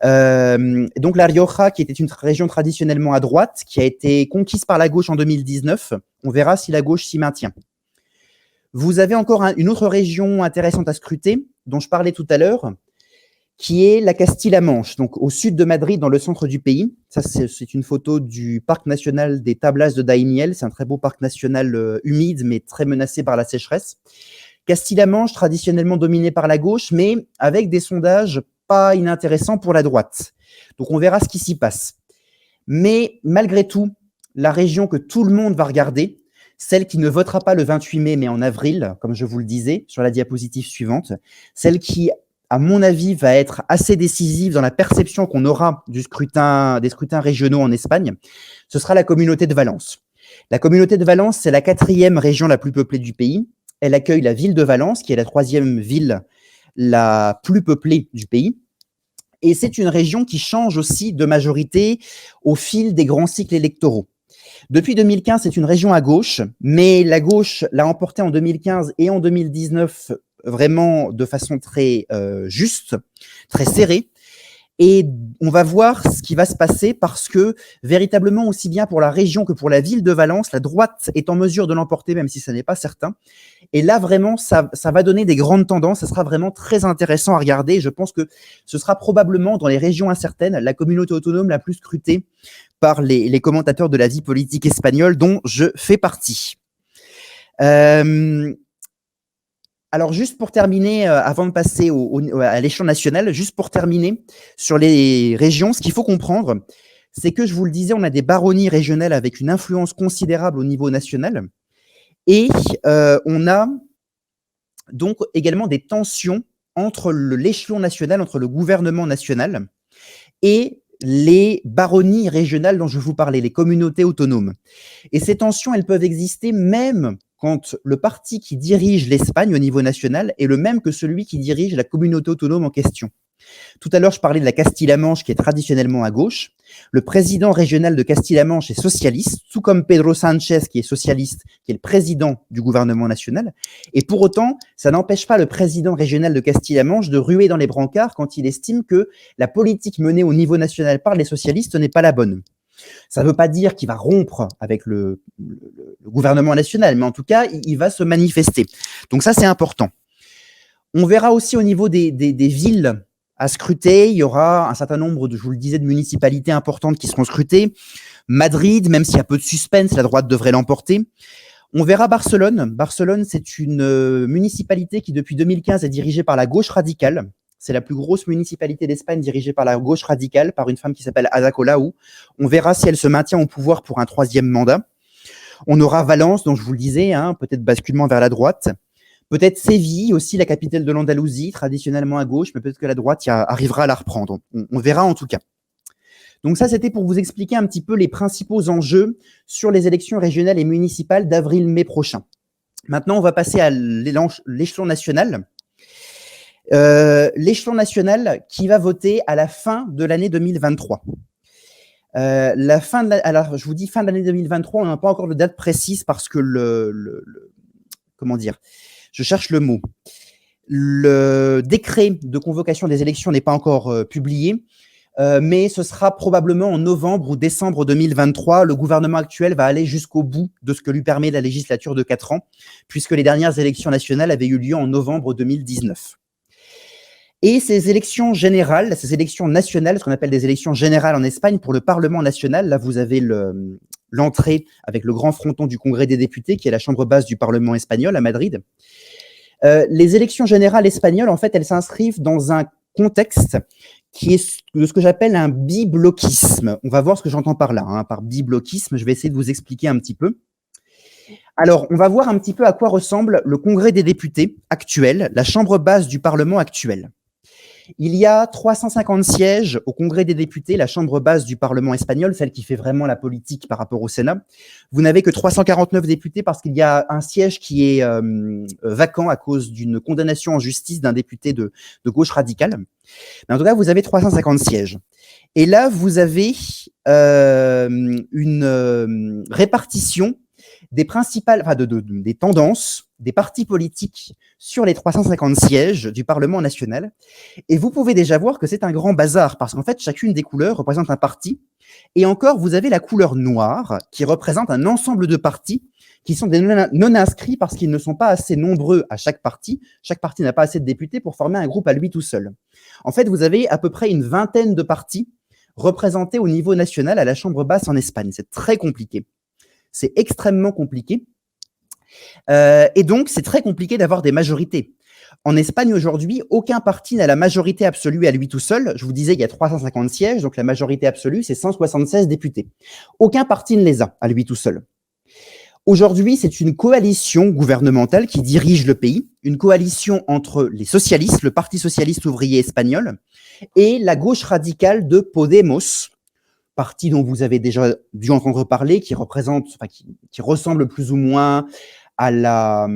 Donc la Rioja, qui était une région traditionnellement à droite, qui a été conquise par la gauche en 2019. On verra si la gauche s'y maintient. Vous avez encore une autre région intéressante à scruter, dont je parlais tout à l'heure, qui est la Castille-La Manche, donc au sud de Madrid, dans le centre du pays. Ça, c'est une photo du parc national des Tablas de Daimiel. C'est un très beau parc national humide, mais très menacé par la sécheresse. Castille-La Manche, traditionnellement dominée par la gauche, mais avec des sondages pas inintéressants pour la droite. Donc, on verra ce qui s'y passe. Mais malgré tout, la région que tout le monde va regarder, celle qui ne votera pas le 28 mai, mais en avril, comme je vous le disais, sur la diapositive suivante, celle qui, à mon avis, va être assez décisive dans la perception qu'on aura des scrutins régionaux en Espagne, ce sera la communauté de Valence. La communauté de Valence, c'est la 4e région la plus peuplée du pays. Elle accueille la ville de Valence, qui est la 3e ville la plus peuplée du pays. Et c'est une région qui change aussi de majorité au fil des grands cycles électoraux. Depuis 2015, c'est une région à gauche, mais la gauche l'a emporté en 2015 et en 2019 vraiment de façon très juste, très serrée. Et on va voir ce qui va se passer parce que véritablement, aussi bien pour la région que pour la ville de Valence, la droite est en mesure de l'emporter, même si ça n'est pas certain. Et là, vraiment, ça va donner des grandes tendances. Ça sera vraiment très intéressant à regarder. Je pense que ce sera probablement, dans les régions incertaines, la communauté autonome la plus scrutée par les commentateurs de la vie politique espagnole, dont je fais partie. Alors, juste pour terminer, avant de passer à l'échelon national, juste pour terminer sur les régions, ce qu'il faut comprendre, c'est que, je vous le disais, on a des baronnies régionales avec une influence considérable au niveau national. Et on a donc également des tensions entre l'échelon national, entre le gouvernement national et les baronnies régionales dont je vous parlais, les communautés autonomes. Et ces tensions, elles peuvent exister même quand le parti qui dirige l'Espagne au niveau national est le même que celui qui dirige la communauté autonome en question. Tout à l'heure, je parlais de la Castille-La Manche qui est traditionnellement à gauche. Le président régional de Castille-La Manche est socialiste, tout comme Pedro Sánchez qui est socialiste, qui est le président du gouvernement national. Et pour autant, ça n'empêche pas le président régional de Castille-La Manche de ruer dans les brancards quand il estime que la politique menée au niveau national par les socialistes n'est pas la bonne. Ça ne veut pas dire qu'il va rompre avec le gouvernement national, mais en tout cas, il va se manifester. Donc ça, c'est important. On verra aussi au niveau des villes à scruter. Il y aura un certain nombre, je vous le disais, de municipalités importantes qui seront scrutées. Madrid, même s'il y a peu de suspense, la droite devrait l'emporter. On verra Barcelone. Barcelone, c'est une municipalité qui, depuis 2015, est dirigée par la gauche radicale. C'est la plus grosse municipalité d'Espagne dirigée par la gauche radicale, par une femme qui s'appelle Ada Colau. On verra si elle se maintient au pouvoir pour un 3e mandat. On aura Valence, dont je vous le disais, peut-être basculement vers la droite. Peut-être Séville, aussi la capitale de l'Andalousie, traditionnellement à gauche, mais peut-être que la droite arrivera à la reprendre. On verra en tout cas. Donc ça, c'était pour vous expliquer un petit peu les principaux enjeux sur les élections régionales et municipales d'avril-mai prochain. Maintenant, on va passer à l'échelon national. L'échelon national qui va voter à la fin de l'année 2023. Alors, je vous dis fin de l'année 2023, on n'a pas encore de date précise parce que comment dire, je cherche le mot. Le décret de convocation des élections n'est pas encore publié. mais ce sera probablement en novembre ou décembre 2023. Le gouvernement actuel va aller jusqu'au bout de ce que lui permet la législature de 4 ans, puisque les dernières élections nationales avaient eu lieu en novembre 2019. Et ces élections générales, ces élections nationales, ce qu'on appelle des élections générales en Espagne pour le Parlement national, là vous avez l'entrée avec le grand fronton du Congrès des députés, qui est la chambre basse du Parlement espagnol à Madrid. Les élections générales espagnoles, en fait, elles s'inscrivent dans un contexte qui est de ce que j'appelle un bibloquisme. On va voir ce que j'entends par là, hein, par bibloquisme. Je vais essayer de vous expliquer un petit peu. Alors, on va voir un petit peu à quoi ressemble le Congrès des députés actuel, la chambre basse du Parlement actuel. Il y a 350 sièges au Congrès des députés, la chambre basse du Parlement espagnol, celle qui fait vraiment la politique par rapport au Sénat. Vous n'avez que 349 députés parce qu'il y a un siège qui est vacant à cause d'une condamnation en justice d'un député de gauche radicale. Mais en tout cas, vous avez 350 sièges. Et là, vous avez une répartition des principales, enfin des tendances des partis politiques sur les 350 sièges du Parlement national. Et vous pouvez déjà voir que c'est un grand bazar, parce qu'en fait, chacune des couleurs représente un parti. Et encore, vous avez la couleur noire, qui représente un ensemble de partis qui sont des non-inscrits parce qu'ils ne sont pas assez nombreux à chaque parti. Chaque parti n'a pas assez de députés pour former un groupe à lui tout seul. En fait, vous avez à peu près une vingtaine de partis représentés au niveau national à la Chambre basse en Espagne. C'est très compliqué. C'est extrêmement compliqué. Et donc, c'est très compliqué d'avoir des majorités. En Espagne, aujourd'hui, aucun parti n'a la majorité absolue à lui tout seul. Je vous disais, il y a 350 sièges, donc la majorité absolue, c'est 176 députés. Aucun parti ne les a à lui tout seul. Aujourd'hui, c'est une coalition gouvernementale qui dirige le pays, une coalition entre les socialistes, le Parti socialiste ouvrier espagnol, et la gauche radicale de Podemos, parti dont vous avez déjà dû entendre parler, qui représente, enfin, qui ressemble plus ou moins à la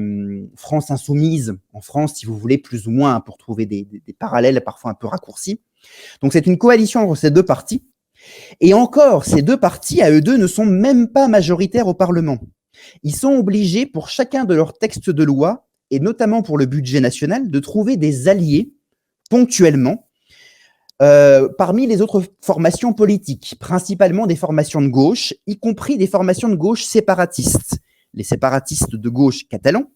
France insoumise en France, si vous voulez, plus ou moins, pour trouver des parallèles parfois un peu raccourcis. Donc c'est une coalition entre ces deux partis. Et encore, ces deux partis, à eux deux, ne sont même pas majoritaires au Parlement. Ils sont obligés, pour chacun de leurs textes de loi, et notamment pour le budget national, de trouver des alliés ponctuellement parmi les autres formations politiques, principalement des formations de gauche, y compris des formations de gauche séparatistes. Les séparatistes de gauche catalans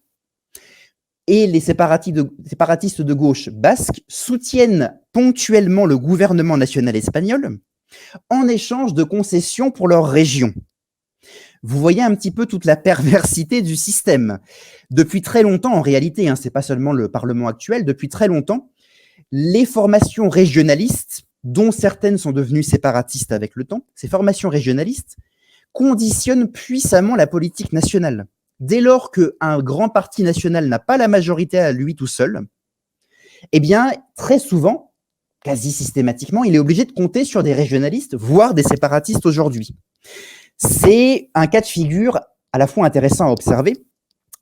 et les séparatistes de gauche basques soutiennent ponctuellement le gouvernement national espagnol en échange de concessions pour leur région. Vous voyez un petit peu toute la perversité du système. Depuis très longtemps, en réalité, hein, c'est pas seulement le Parlement actuel, depuis très longtemps, les formations régionalistes, dont certaines sont devenues séparatistes avec le temps, ces formations régionalistes conditionnent puissamment la politique nationale. Dès lors qu'un grand parti national n'a pas la majorité à lui tout seul, eh bien, très souvent, quasi systématiquement, il est obligé de compter sur des régionalistes, voire des séparatistes aujourd'hui. C'est un cas de figure à la fois intéressant à observer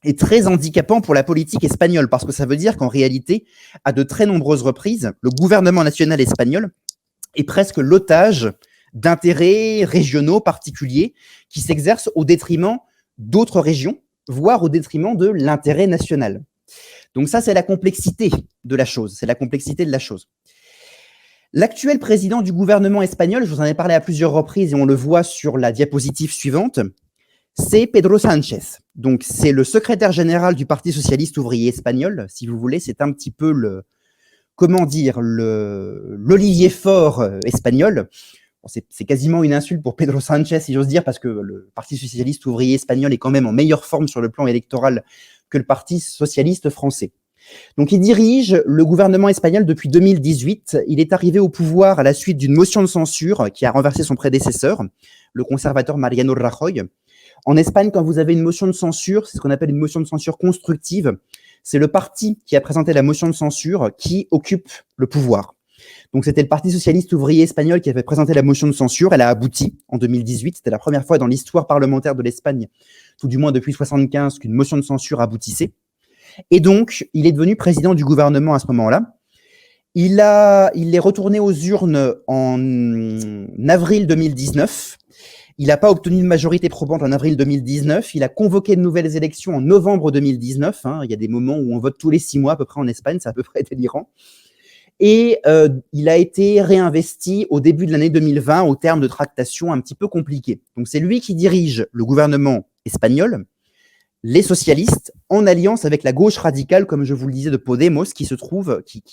et très handicapant pour la politique espagnole, parce que ça veut dire qu'en réalité, à de très nombreuses reprises, le gouvernement national espagnol est presque l'otage d'intérêts régionaux particuliers qui s'exercent au détriment d'autres régions, voire au détriment de l'intérêt national. Donc ça, c'est la complexité de la chose. C'est la complexité de la chose. L'actuel président du gouvernement espagnol, je vous en ai parlé à plusieurs reprises et on le voit sur la diapositive suivante, c'est Pedro Sánchez. Donc c'est le secrétaire général du Parti socialiste ouvrier espagnol, si vous voulez. C'est un petit peu le, comment dire, l'Olivier Faure espagnol. Bon, c'est quasiment une insulte pour Pedro Sánchez, si j'ose dire, parce que le Parti socialiste ouvrier espagnol est quand même en meilleure forme sur le plan électoral que le Parti socialiste français. Donc, il dirige le gouvernement espagnol depuis 2018. Il est arrivé au pouvoir à la suite d'une motion de censure qui a renversé son prédécesseur, le conservateur Mariano Rajoy. En Espagne, quand vous avez une motion de censure, c'est ce qu'on appelle une motion de censure constructive. C'est le parti qui a présenté la motion de censure qui occupe le pouvoir. Donc, c'était le Parti socialiste ouvrier espagnol qui avait présenté la motion de censure. Elle a abouti en 2018. C'était la première fois dans l'histoire parlementaire de l'Espagne, tout du moins depuis 1975, qu'une motion de censure aboutissait. Et donc, il est devenu président du gouvernement à ce moment-là. Il est retourné aux urnes en avril 2019. Il n'a pas obtenu de majorité probante en avril 2019. Il a convoqué de nouvelles élections en novembre 2019. Il y a des moments où on vote tous les 6 mois à peu près en Espagne. C'est à peu près délirant. Et il a été réinvesti au début de l'année 2020 au terme de tractations un petit peu compliquées. Donc c'est lui qui dirige le gouvernement espagnol, les socialistes, en alliance avec la gauche radicale, comme je vous le disais, de Podemos, qui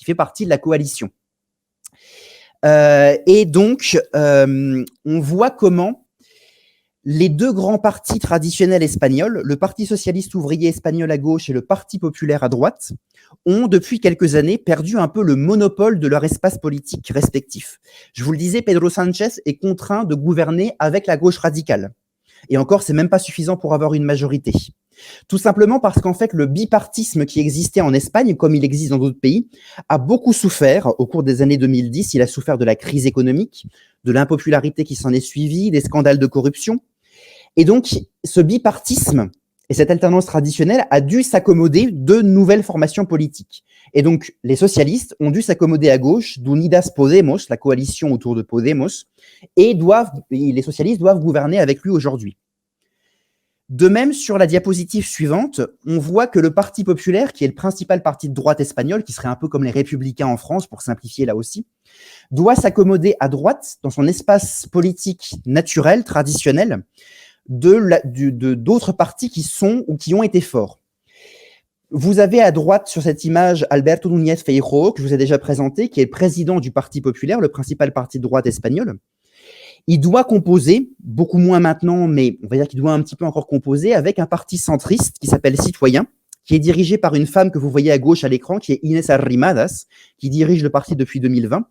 fait partie de la coalition. Et donc, on voit comment les deux grands partis traditionnels espagnols, le Parti socialiste ouvrier espagnol à gauche et le Parti populaire à droite, ont depuis quelques années perdu un peu le monopole de leur espace politique respectif. Je vous le disais, Pedro Sánchez est contraint de gouverner avec la gauche radicale. Et encore, c'est même pas suffisant pour avoir une majorité. Tout simplement parce qu'en fait, le bipartisme qui existait en Espagne, comme il existe dans d'autres pays, a beaucoup souffert au cours des années 2010. Il a souffert de la crise économique, de l'impopularité qui s'en est suivie, des scandales de corruption. Et donc, ce bipartisme et cette alternance traditionnelle a dû s'accommoder de nouvelles formations politiques. Et donc, les socialistes ont dû s'accommoder à gauche d'Unidas Podemos, la coalition autour de Podemos, et les socialistes doivent gouverner avec lui aujourd'hui. De même, sur la diapositive suivante, on voit que le Parti populaire, qui est le principal parti de droite espagnol, qui serait un peu comme les Républicains en France, pour simplifier là aussi, doit s'accommoder à droite, dans son espace politique naturel, traditionnel, d'autres partis qui sont ou qui ont été forts. Vous avez à droite sur cette image Alberto Núñez Feijóo, que je vous ai déjà présenté, qui est le président du Parti populaire, le principal parti de droite espagnol. Il doit composer, beaucoup moins maintenant, mais on va dire qu'il doit un petit peu encore composer, avec un parti centriste qui s'appelle Citoyen, qui est dirigé par une femme que vous voyez à gauche à l'écran, qui est Inés Arrimadas, qui dirige le parti depuis 2020.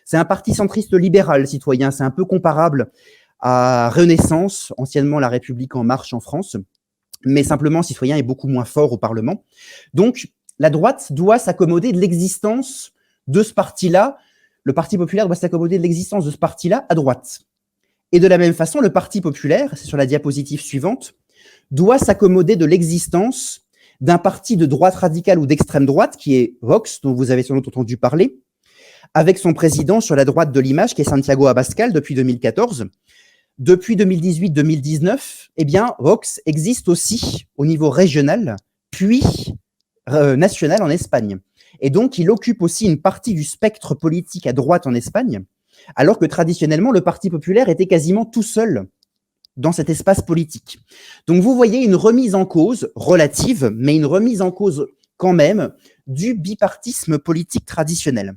C'est un parti centriste libéral, Citoyen, c'est un peu comparable à Renaissance, anciennement La République en marche en France, mais simplement Citoyen est beaucoup moins fort au Parlement. Donc, la droite doit s'accommoder de l'existence de ce parti-là, le Parti populaire doit s'accommoder de l'existence de ce parti-là à droite. Et de la même façon, le Parti populaire, c'est sur la diapositive suivante, doit s'accommoder de l'existence d'un parti de droite radicale ou d'extrême droite, qui est Vox, dont vous avez sans doute entendu parler, avec son président sur la droite de l'image, qui est Santiago Abascal, depuis 2014. Depuis 2018-2019, eh bien, Vox existe aussi au niveau régional, puis national en Espagne. Et donc, il occupe aussi une partie du spectre politique à droite en Espagne, alors que traditionnellement, le Parti populaire était quasiment tout seul dans cet espace politique. Donc, vous voyez une remise en cause relative, mais une remise en cause quand même du bipartisme politique traditionnel.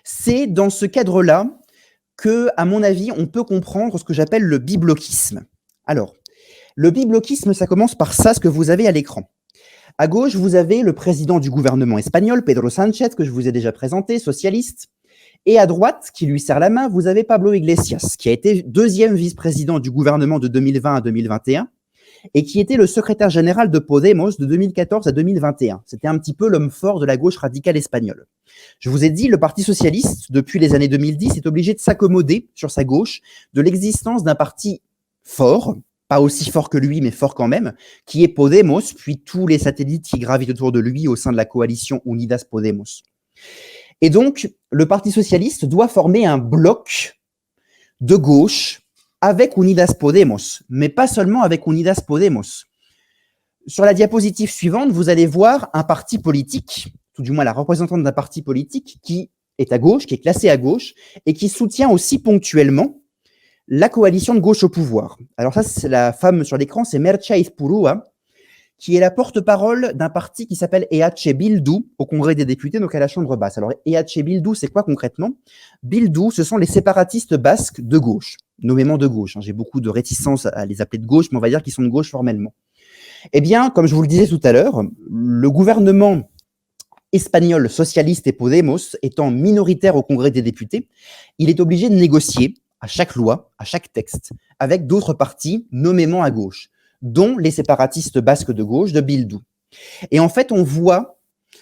C'est dans ce cadre-là que, à mon avis, on peut comprendre ce que j'appelle le bibloquisme. Alors, le bibloquisme, ça commence par ça, ce que vous avez à l'écran. À gauche, vous avez le président du gouvernement espagnol, Pedro Sánchez, que je vous ai déjà présenté, socialiste. Et à droite, qui lui serre la main, vous avez Pablo Iglesias, qui a été deuxième vice-président du gouvernement de 2020 à 2021 et qui était le secrétaire général de Podemos de 2014 à 2021. C'était un petit peu l'homme fort de la gauche radicale espagnole. Je vous ai dit, le Parti socialiste, depuis les années 2010, est obligé de s'accommoder sur sa gauche de l'existence d'un parti fort, pas aussi fort que lui, mais fort quand même, qui est Podemos, puis tous les satellites qui gravitent autour de lui au sein de la coalition Unidas Podemos. Et donc, le Parti socialiste doit former un bloc de gauche avec Unidas Podemos, mais pas seulement avec Unidas Podemos. Sur la diapositive suivante, vous allez voir un parti politique, tout du moins la représentante d'un parti politique qui est à gauche, qui est classé à gauche, et qui soutient aussi ponctuellement la coalition de gauche au pouvoir. Alors ça, c'est la femme sur l'écran, c'est Merche Izpurua, qui est la porte-parole d'un parti qui s'appelle EH Bildu au Congrès des députés, donc à la Chambre basse. Alors EH Bildu, c'est quoi concrètement? Bildu, ce sont les séparatistes basques de gauche, nommément de gauche. J'ai beaucoup de réticence à les appeler de gauche, mais on va dire qu'ils sont de gauche formellement. Eh bien, comme je vous le disais tout à l'heure, le gouvernement espagnol socialiste et Podemos étant minoritaire au Congrès des députés, il est obligé de négocier à chaque loi, à chaque texte, avec d'autres partis nommément à gauche, dont les séparatistes basques de gauche de Bildu. Et en fait, on voit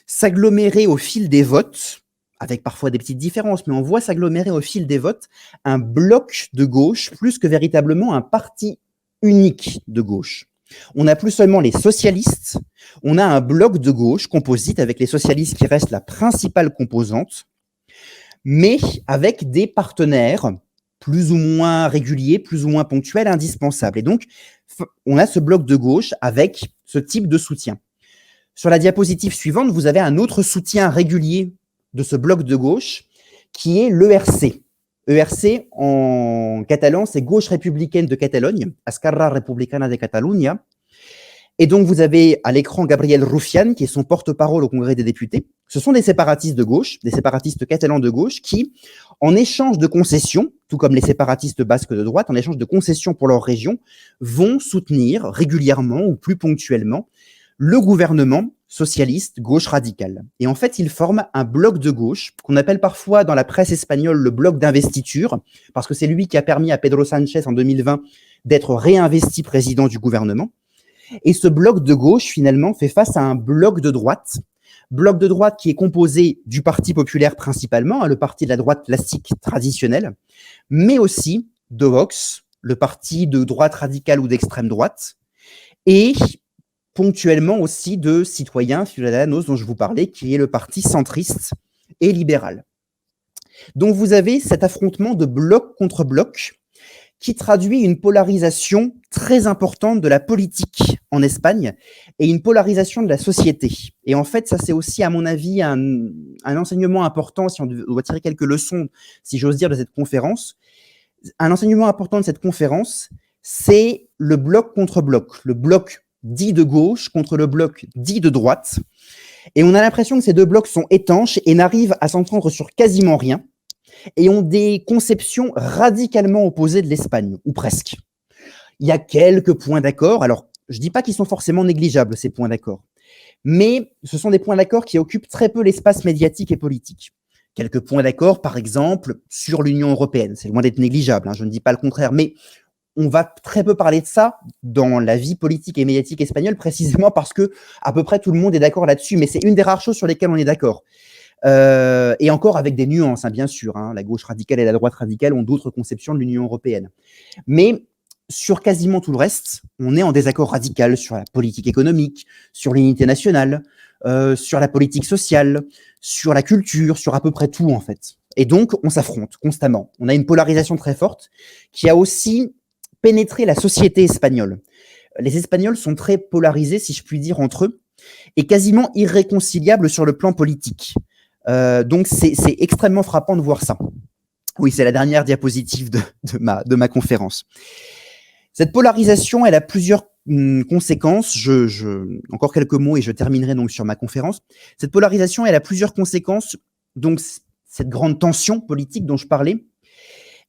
s'agglomérer au fil des votes, avec parfois des petites différences, mais on voit s'agglomérer au fil des votes un bloc de gauche plus que véritablement un parti unique de gauche. On n'a plus seulement les socialistes, on a un bloc de gauche composite avec les socialistes qui restent la principale composante, mais avec des partenaires plus ou moins réguliers, plus ou moins ponctuels, indispensables. Et donc, on a ce bloc de gauche avec ce type de soutien. Sur la diapositive suivante, vous avez un autre soutien régulier de ce bloc de gauche qui est l'ERC. ERC, en catalan, c'est Gauche républicaine de Catalogne, Esquerra Republicana de Catalunya. Et donc, vous avez à l'écran Gabriel Rufián, qui est son porte-parole au Congrès des députés. Ce sont des séparatistes de gauche, des séparatistes catalans de gauche, qui, en échange de concessions, tout comme les séparatistes basques de droite, en échange de concessions pour leur région, vont soutenir régulièrement ou plus ponctuellement le gouvernement socialiste gauche radicale. Et en fait, ils forment un bloc de gauche qu'on appelle parfois dans la presse espagnole le bloc d'investiture, parce que c'est lui qui a permis à Pedro Sánchez en 2020 d'être réinvesti président du gouvernement. Et ce bloc de gauche, finalement, fait face à un bloc de droite qui est composé du Parti populaire principalement, le parti de la droite classique traditionnelle, mais aussi de Vox, le parti de droite radicale ou d'extrême droite, et ponctuellement aussi de Citoyens, Ciudadanos, dont je vous parlais, qui est le parti centriste et libéral. Donc vous avez cet affrontement de bloc contre bloc qui traduit une polarisation très importante de la politique en Espagne et une polarisation de la société. Et en fait, ça c'est aussi, à mon avis, un enseignement important, si on doit tirer quelques leçons, si j'ose dire, de cette conférence. Un enseignement important de cette conférence, c'est le bloc contre bloc, le bloc dit de gauche contre le bloc dit de droite. Et on a l'impression que ces deux blocs sont étanches et n'arrivent à s'entendre sur quasiment rien, et ont des conceptions radicalement opposées de l'Espagne, ou presque. Il y a quelques points d'accord. Alors, je ne dis pas qu'ils sont forcément négligeables, ces points d'accord, mais ce sont des points d'accord qui occupent très peu l'espace médiatique et politique. Quelques points d'accord, par exemple, sur l'Union européenne. C'est loin d'être négligeable, je ne dis pas le contraire, mais on va très peu parler de ça dans la vie politique et médiatique espagnole, précisément parce que à peu près tout le monde est d'accord là-dessus, mais c'est une des rares choses sur lesquelles on est d'accord. Et encore avec des nuances, bien sûr. La gauche radicale et la droite radicale ont d'autres conceptions de l'Union européenne. Mais sur quasiment tout le reste, on est en désaccord radical sur la politique économique, sur l'unité nationale, sur la politique sociale, sur la culture, sur à peu près tout, en fait. Et donc, on s'affronte constamment. On a une polarisation très forte qui a aussi pénétré la société espagnole. Les Espagnols sont très polarisés, si je puis dire, entre eux, et quasiment irréconciliables sur le plan politique. Donc c'est extrêmement frappant de voir ça. Oui, c'est la dernière diapositive de ma conférence. Cette polarisation, elle a plusieurs conséquences. Encore quelques mots et je terminerai donc sur ma conférence. Cette polarisation, elle a plusieurs conséquences. Donc cette grande tension politique dont je parlais.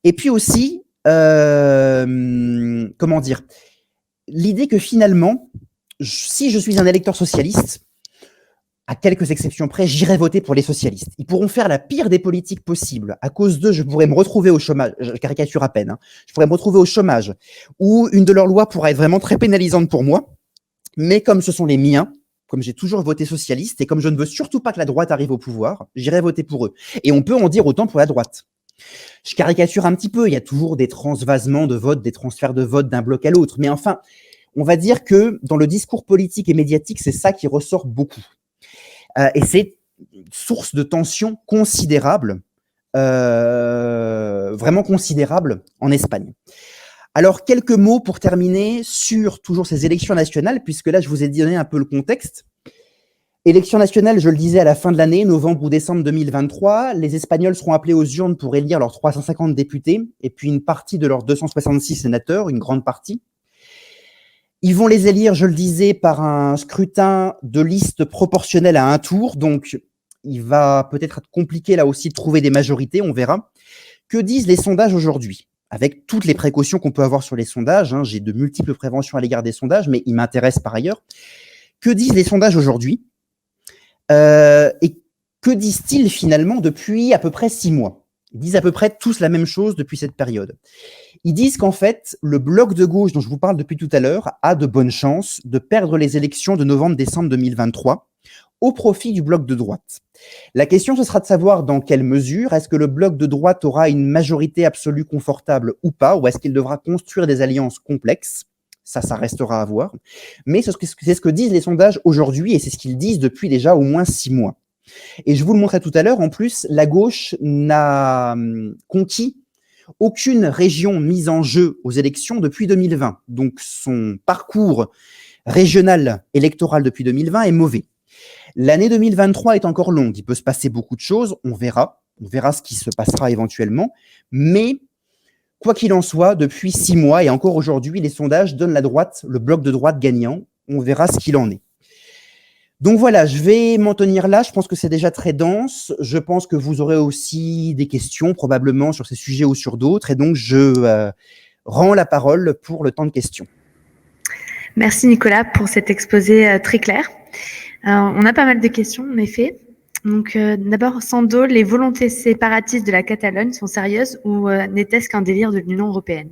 Et puis aussi, comment dire, l'idée que finalement, si je suis un électeur socialiste, à quelques exceptions près, j'irai voter pour les socialistes. Ils pourront faire la pire des politiques possibles. À cause d'eux, je pourrais me retrouver au chômage. Je caricature à peine. Je pourrais me retrouver au chômage. Ou une de leurs lois pourrait être vraiment très pénalisante pour moi. Mais comme ce sont les miens, comme j'ai toujours voté socialiste, et comme je ne veux surtout pas que la droite arrive au pouvoir, j'irai voter pour eux. Et on peut en dire autant pour la droite. Je caricature un petit peu. Il y a toujours des transvasements de vote, des transferts de vote d'un bloc à l'autre. Mais enfin, on va dire que dans le discours politique et médiatique, c'est ça qui ressort beaucoup. Et c'est source de tension considérable, vraiment considérable en Espagne. Alors, quelques mots pour terminer sur toujours ces élections nationales, puisque là, je vous ai donné un peu le contexte. Élections nationales, je le disais, à la fin de l'année, novembre ou décembre 2023, les Espagnols seront appelés aux urnes pour élire leurs 350 députés, et puis une partie de leurs 266 sénateurs, une grande partie. Ils vont les élire, je le disais, par un scrutin de liste proportionnel à un tour. Donc, il va peut-être être compliqué là aussi de trouver des majorités, on verra. Que disent les sondages aujourd'hui? Avec toutes les précautions qu'on peut avoir sur les sondages, j'ai de multiples préventions à l'égard des sondages, mais ils m'intéressent par ailleurs. Que disent les sondages aujourd'hui? Et que disent-ils finalement depuis à peu près 6 mois? Ils disent à peu près tous la même chose depuis cette période. Ils disent qu'en fait, le bloc de gauche dont je vous parle depuis tout à l'heure a de bonnes chances de perdre les élections de novembre-décembre 2023 au profit du bloc de droite. La question, ce sera de savoir dans quelle mesure est-ce que le bloc de droite aura une majorité absolue confortable ou pas, ou est-ce qu'il devra construire des alliances complexes. Ça restera à voir. Mais c'est ce que disent les sondages aujourd'hui et c'est ce qu'ils disent depuis déjà au moins 6 mois. Et je vous le montrais tout à l'heure, en plus, la gauche n'a conquis aucune région mise en jeu aux élections depuis 2020. Donc son parcours régional électoral depuis 2020 est mauvais. L'année 2023 est encore longue, il peut se passer beaucoup de choses, on verra ce qui se passera éventuellement, mais quoi qu'il en soit, depuis 6 mois et encore aujourd'hui, les sondages donnent le bloc de droite gagnant, on verra ce qu'il en est. Donc voilà, je vais m'en tenir là, je pense que c'est déjà très dense, je pense que vous aurez aussi des questions probablement sur ces sujets ou sur d'autres, et donc je rends la parole pour le temps de questions. Merci Nicolas pour cet exposé très clair. On a pas mal de questions en effet. Donc d'abord, Sando, les volontés séparatistes de la Catalogne sont sérieuses ou n'était-ce qu'un délire de l'Union européenne?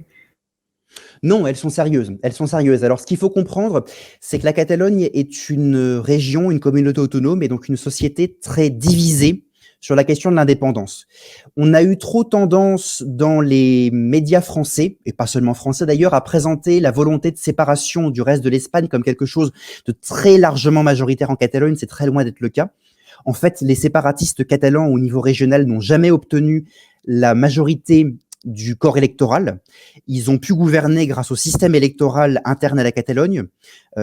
Non, elles sont sérieuses. Elles sont sérieuses. Alors, ce qu'il faut comprendre, c'est que la Catalogne est une région, une communauté autonome et donc une société très divisée sur la question de l'indépendance. On a eu trop tendance dans les médias français, et pas seulement français d'ailleurs, à présenter la volonté de séparation du reste de l'Espagne comme quelque chose de très largement majoritaire en Catalogne. C'est très loin d'être le cas. En fait, les séparatistes catalans au niveau régional n'ont jamais obtenu la majorité du corps électoral. Ils ont pu gouverner grâce au système électoral interne à la Catalogne,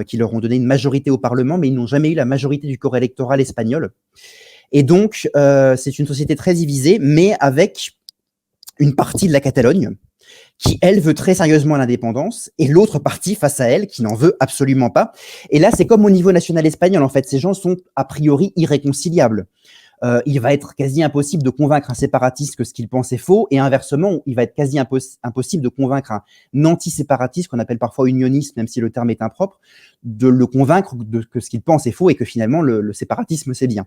qui leur ont donné une majorité au Parlement, mais ils n'ont jamais eu la majorité du corps électoral espagnol. Et donc, c'est une société très divisée, mais avec une partie de la Catalogne qui, elle, veut très sérieusement l'indépendance, et l'autre partie face à elle qui n'en veut absolument pas. Et là, c'est comme au niveau national espagnol, en fait, ces gens sont a priori irréconciliables. Il va être quasi impossible de convaincre un séparatiste que ce qu'il pense est faux, et inversement, il va être quasi impossible de convaincre un anti-séparatiste, qu'on appelle parfois unioniste, même si le terme est impropre, de le convaincre que ce qu'il pense est faux et que finalement le séparatisme c'est bien.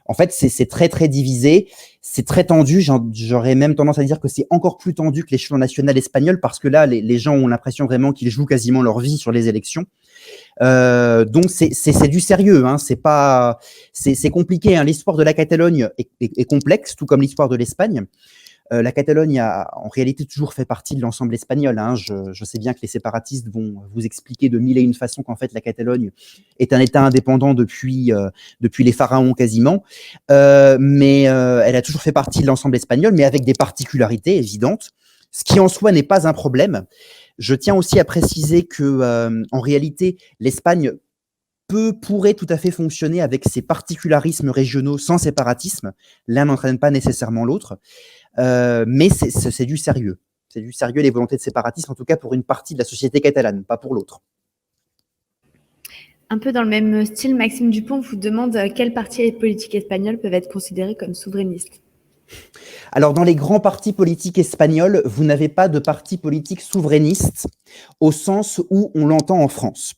En fait, c'est très très divisé, c'est très tendu. J'aurais même tendance à dire que c'est encore plus tendu que l'échelon national espagnol, parce que là, les gens ont l'impression vraiment qu'ils jouent quasiment leur vie sur les élections. Donc c'est du sérieux, hein, c'est compliqué, hein. L'histoire de la Catalogne est complexe, tout comme l'histoire de l'Espagne. La Catalogne a en réalité toujours fait partie de l'ensemble espagnol, hein. Je sais bien que les séparatistes vont vous expliquer de mille et une façons qu'en fait la Catalogne est un État indépendant depuis les pharaons quasiment, mais elle a toujours fait partie de l'ensemble espagnol, mais avec des particularités évidentes, ce qui en soi n'est pas un problème. Je tiens aussi à préciser que, en réalité, l'Espagne pourrait tout à fait fonctionner avec ses particularismes régionaux sans séparatisme. L'un n'entraîne pas nécessairement l'autre, mais c'est du sérieux. C'est du sérieux, les volontés de séparatisme, en tout cas pour une partie de la société catalane, pas pour l'autre. Un peu dans le même style, Maxime Dupont vous demande quels partis politiques espagnols peuvent être considérés comme souverainistes. Alors, dans les grands partis politiques espagnols, vous n'avez pas de parti politique souverainiste au sens où on l'entend en France.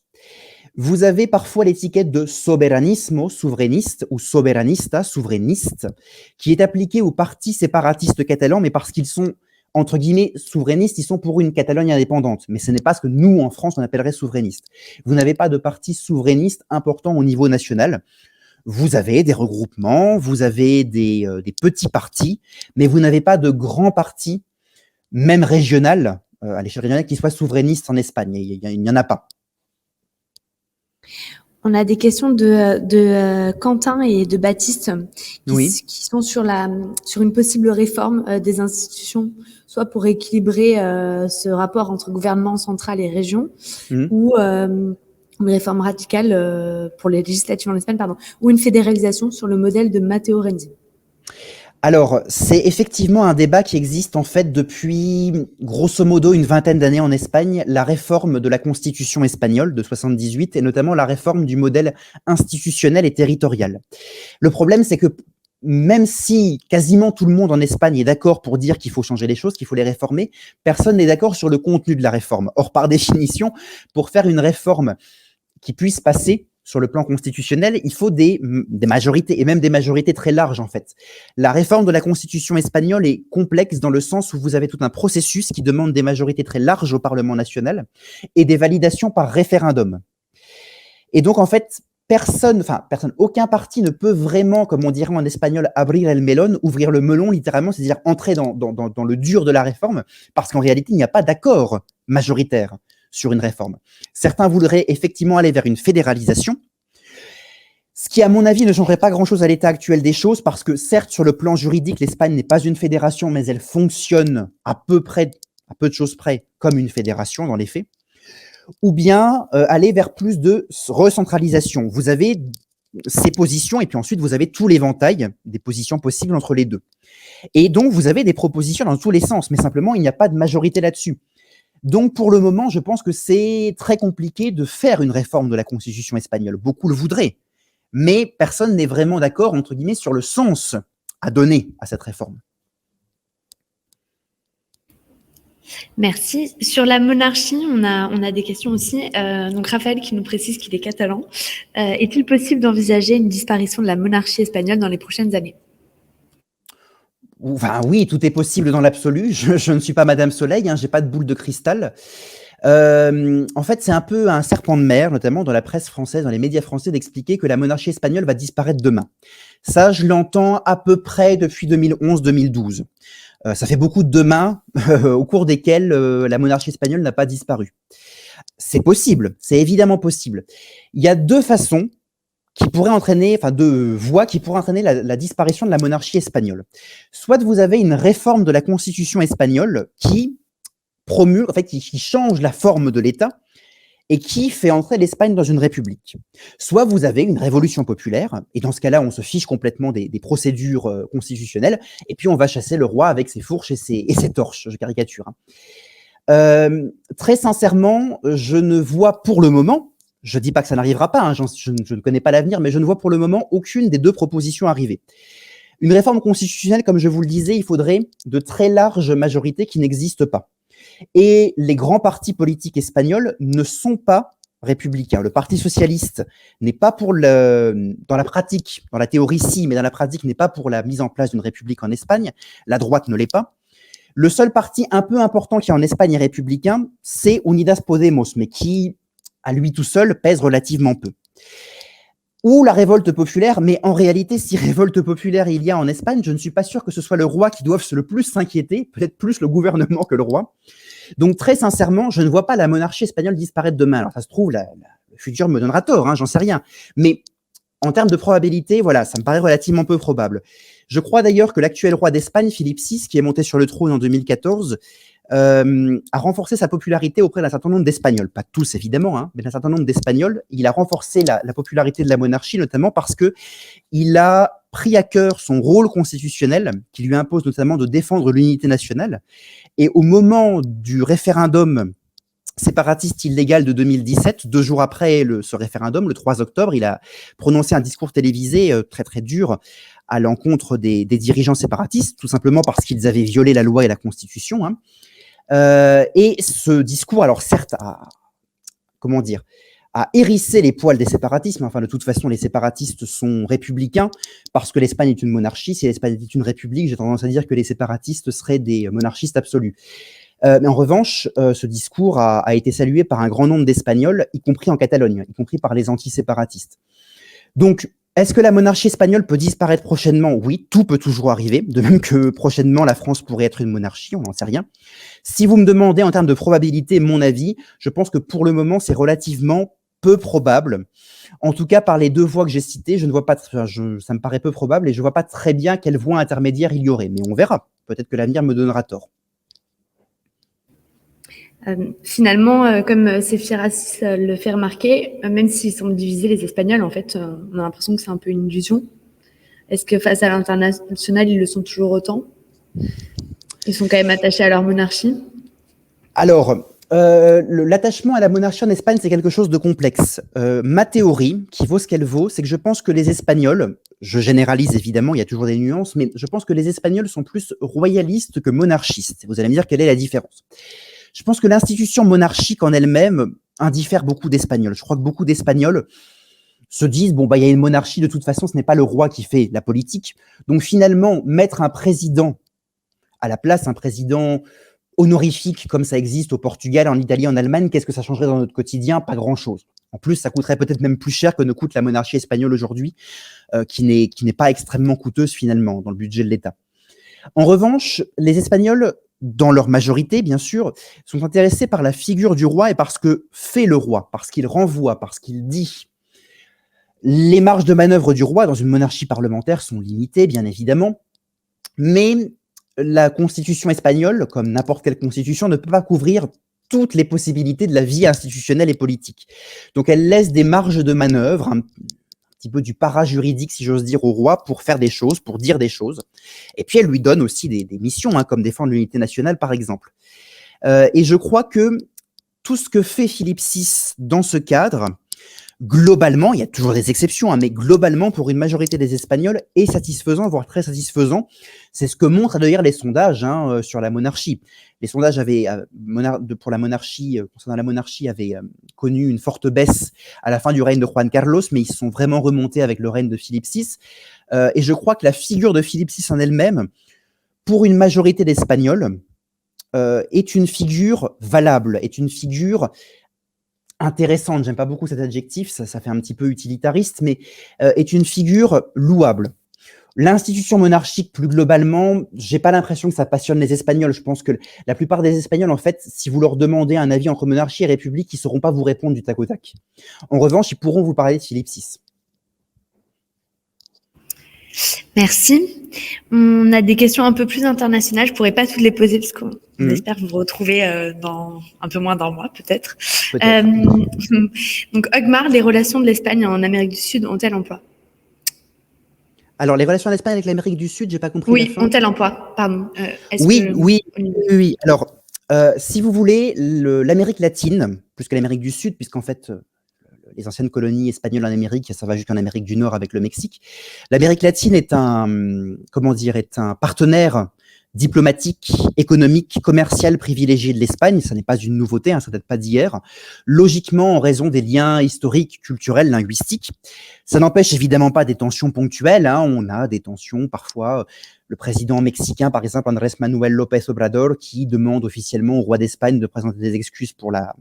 Vous avez parfois l'étiquette de soberanismo, souverainiste, ou soberanista, souverainiste, qui est appliquée aux partis séparatistes catalans, mais parce qu'ils sont, entre guillemets, souverainistes, ils sont pour une Catalogne indépendante. Mais ce n'est pas ce que nous, en France, on appellerait souverainiste. Vous n'avez pas de parti souverainiste important au niveau national. Vous avez des regroupements, vous avez des petits partis, mais vous n'avez pas de grands partis, même régional, à l'échelle régionale, qui soient souverainistes en Espagne. Il n'y en a pas. On a des questions de Quentin et de Baptiste qui sont sur une possible réforme des institutions, soit pour équilibrer ce rapport entre gouvernement central et région, ou une réforme radicale pour les législatives en Espagne, ou une fédéralisation sur le modèle de Matteo Renzi. Alors, c'est effectivement un débat qui existe en fait depuis grosso modo une vingtaine d'années en Espagne, la réforme de la constitution espagnole de 78 et notamment la réforme du modèle institutionnel et territorial. Le problème, c'est que même si quasiment tout le monde en Espagne est d'accord pour dire qu'il faut changer les choses, qu'il faut les réformer, personne n'est d'accord sur le contenu de la réforme. Or, par définition, pour faire une réforme qui puisse passer sur le plan constitutionnel, il faut des majorités, et même des majorités très larges en fait. La réforme de la constitution espagnole est complexe dans le sens où vous avez tout un processus qui demande des majorités très larges au Parlement national et des validations par référendum. Et donc en fait, aucun parti ne peut vraiment, comme on dirait en espagnol, abrir el melón, ouvrir le melon littéralement, c'est-à-dire entrer dans le dur de la réforme, parce qu'en réalité, il n'y a pas d'accord majoritaire sur une réforme. Certains voudraient effectivement aller vers une fédéralisation, ce qui, à mon avis, ne changerait pas grand-chose à l'état actuel des choses, parce que certes, sur le plan juridique, l'Espagne n'est pas une fédération, mais elle fonctionne à peu de choses près, comme une fédération dans les faits, ou bien aller vers plus de recentralisation. Vous avez ces positions, et puis ensuite, vous avez tout l'éventail des positions possibles entre les deux. Et donc, vous avez des propositions dans tous les sens, mais simplement, il n'y a pas de majorité là-dessus. Donc, pour le moment, je pense que c'est très compliqué de faire une réforme de la Constitution espagnole. Beaucoup le voudraient, mais personne n'est vraiment d'accord, entre guillemets, sur le sens à donner à cette réforme. Merci. Sur la monarchie, on a des questions aussi. Donc Raphaël qui nous précise qu'il est catalan. Est-il possible d'envisager une disparition de la monarchie espagnole dans les prochaines années? Enfin, oui, tout est possible dans l'absolu. Je ne suis pas Madame Soleil, hein, j'ai pas de boule de cristal. En fait, c'est un peu un serpent de mer, notamment dans la presse française, dans les médias français, d'expliquer que la monarchie espagnole va disparaître demain. Ça, je l'entends à peu près depuis 2011-2012. Ça fait beaucoup de demain au cours desquels la monarchie espagnole n'a pas disparu. C'est possible, c'est évidemment possible. Il y a deux façons qui pourraient entraîner, enfin deux voies qui pourraient entraîner la disparition de la monarchie espagnole. Soit vous avez une réforme de la constitution espagnole qui promulgue, en fait, qui change la forme de l'État et qui fait entrer l'Espagne dans une république. Soit vous avez une révolution populaire, et dans ce cas-là, on se fiche complètement des procédures constitutionnelles, et puis on va chasser le roi avec ses fourches et ses torches, je caricature. Très sincèrement, je ne vois pour le moment, je dis pas que ça n'arrivera pas, hein, je ne connais pas l'avenir, mais je ne vois pour le moment aucune des deux propositions arriver. Une réforme constitutionnelle, comme je vous le disais, il faudrait de très larges majorités qui n'existent pas. Et les grands partis politiques espagnols ne sont pas républicains. Le Parti socialiste n'est pas pour dans la pratique, dans la théorie si, mais dans la pratique n'est pas pour la mise en place d'une république en Espagne. La droite ne l'est pas. Le seul parti un peu important qui en Espagne est républicain, c'est Unidas Podemos, mais qui, à lui tout seul, pèse relativement peu. Ou la révolte populaire, mais en réalité, si révolte populaire il y a en Espagne, je ne suis pas sûr que ce soit le roi qui doive le plus s'inquiéter, peut-être plus le gouvernement que le roi. Donc très sincèrement, je ne vois pas la monarchie espagnole disparaître demain. Alors ça se trouve, le futur me donnera tort, hein, j'en sais rien. Mais en termes de probabilité, voilà, ça me paraît relativement peu probable. Je crois d'ailleurs que l'actuel roi d'Espagne, Philippe VI, qui est monté sur le trône en 2014, a renforcé sa popularité auprès d'un certain nombre d'Espagnols. Pas tous, évidemment, hein, mais d'un certain nombre d'Espagnols. Il a renforcé la popularité de la monarchie, notamment parce que il a pris à cœur son rôle constitutionnel, qui lui impose notamment de défendre l'unité nationale. Et au moment du référendum séparatiste illégal de 2017, 2 jours après ce référendum, le 3 octobre, il a prononcé un discours télévisé très très dur à l'encontre des dirigeants séparatistes, tout simplement parce qu'ils avaient violé la loi et la Constitution. Hein. Et ce discours, alors certes, a hérissé les poils des séparatistes, mais enfin de toute façon les séparatistes sont républicains parce que l'Espagne est une monarchie. Si l'Espagne est une république, j'ai tendance à dire que les séparatistes seraient des monarchistes absolus. Mais en revanche, ce discours a été salué par un grand nombre d'Espagnols, y compris en Catalogne, y compris par les anti-séparatistes. Donc, est-ce que la monarchie espagnole peut disparaître prochainement? Oui, tout peut toujours arriver, de même que prochainement la France pourrait être une monarchie, on n'en sait rien. Si vous me demandez en termes de probabilité mon avis, je pense que pour le moment c'est relativement peu probable. En tout cas, par les deux voies que j'ai citées, ça me paraît peu probable et je ne vois pas très bien quelle voie intermédiaire il y aurait, mais on verra. Peut-être que l'avenir me donnera tort. Finalement, comme Séphir-Assis le fait remarquer, même s'ils sont divisés, les Espagnols, en fait, on a l'impression que c'est un peu une illusion. Est-ce que face à l'international, ils le sont toujours autant? Ils sont quand même attachés à leur monarchie? Alors, l'attachement à la monarchie en Espagne, c'est quelque chose de complexe. Ma théorie, qui vaut ce qu'elle vaut, c'est que je pense que les Espagnols, je généralise évidemment, il y a toujours des nuances, mais je pense que les Espagnols sont plus royalistes que monarchistes. Vous allez me dire quelle est la différence. Je pense que l'institution monarchique en elle-même indiffère beaucoup d'Espagnols. Je crois que beaucoup d'Espagnols se disent, bon, bah, il y a une monarchie, de toute façon, ce n'est pas le roi qui fait la politique. Donc finalement, mettre un président à la place, un président honorifique comme ça existe au Portugal, en Italie, en Allemagne, qu'est-ce que ça changerait dans notre quotidien? Pas grand-chose. En plus, ça coûterait peut-être même plus cher que ne coûte la monarchie espagnole aujourd'hui, qui n'est pas extrêmement coûteuse finalement dans le budget de l'État. En revanche, les Espagnols, dans leur majorité, bien sûr, sont intéressés par la figure du roi et par ce que fait le roi, parce qu'il renvoie, parce qu'il dit. Les marges de manœuvre du roi dans une monarchie parlementaire sont limitées, bien évidemment, mais la constitution espagnole, comme n'importe quelle constitution, ne peut pas couvrir toutes les possibilités de la vie institutionnelle et politique. Donc elle laisse des marges de manœuvre, un petit peu du para-juridique, si j'ose dire, au roi pour faire des choses, pour dire des choses. Et puis elle lui donne aussi des missions, hein, comme défendre l'unité nationale, par exemple. Et je crois que tout ce que fait Philippe VI dans ce cadre, globalement, il y a toujours des exceptions, hein, mais globalement, pour une majorité des Espagnols, est satisfaisant, voire très satisfaisant. C'est ce que montrent d'ailleurs les sondages sur la monarchie. Les sondages pour la monarchie, concernant la monarchie, avaient connu une forte baisse à la fin du règne de Juan Carlos, mais ils sont vraiment remontés avec le règne de Philippe VI. Et je crois que la figure de Philippe VI en elle-même, pour une majorité d'Espagnols, est une figure valable, est une figure intéressante. J'aime pas beaucoup cet adjectif, ça fait un petit peu utilitariste, mais est une figure louable. L'institution monarchique, plus globalement, j'ai pas l'impression que ça passionne les Espagnols. Je pense que la plupart des Espagnols, en fait, si vous leur demandez un avis entre monarchie et république, ils sauront pas vous répondre du tac au tac. En revanche, ils pourront vous parler de Philippe VI. Merci. On a des questions un peu plus internationales. Je pourrais pas toutes les poser parce qu'on espère vous retrouver dans un peu moins d'un mois, peut-être. Donc, Ogmar, les relations de l'Espagne en Amérique du Sud ont-elles emploi? Alors, les relations de l'Espagne avec l'Amérique du Sud, j'ai pas compris. Oui, ont-elles emploi? Pardon. Oui. Alors, si vous voulez, l'Amérique latine, plus que l'Amérique du Sud, puisqu'en fait, les anciennes colonies espagnoles en Amérique, ça va jusqu'en Amérique du Nord avec le Mexique. L'Amérique latine est un partenaire diplomatique, économique, commercial privilégié de l'Espagne. Ça n'est pas une nouveauté, ça date pas d'hier. Logiquement, en raison des liens historiques, culturels, linguistiques. Ça n'empêche évidemment pas des tensions ponctuelles. On a des tensions parfois. Le président mexicain, par exemple, Andrés Manuel López Obrador, qui demande officiellement au roi d'Espagne de présenter des excuses pour la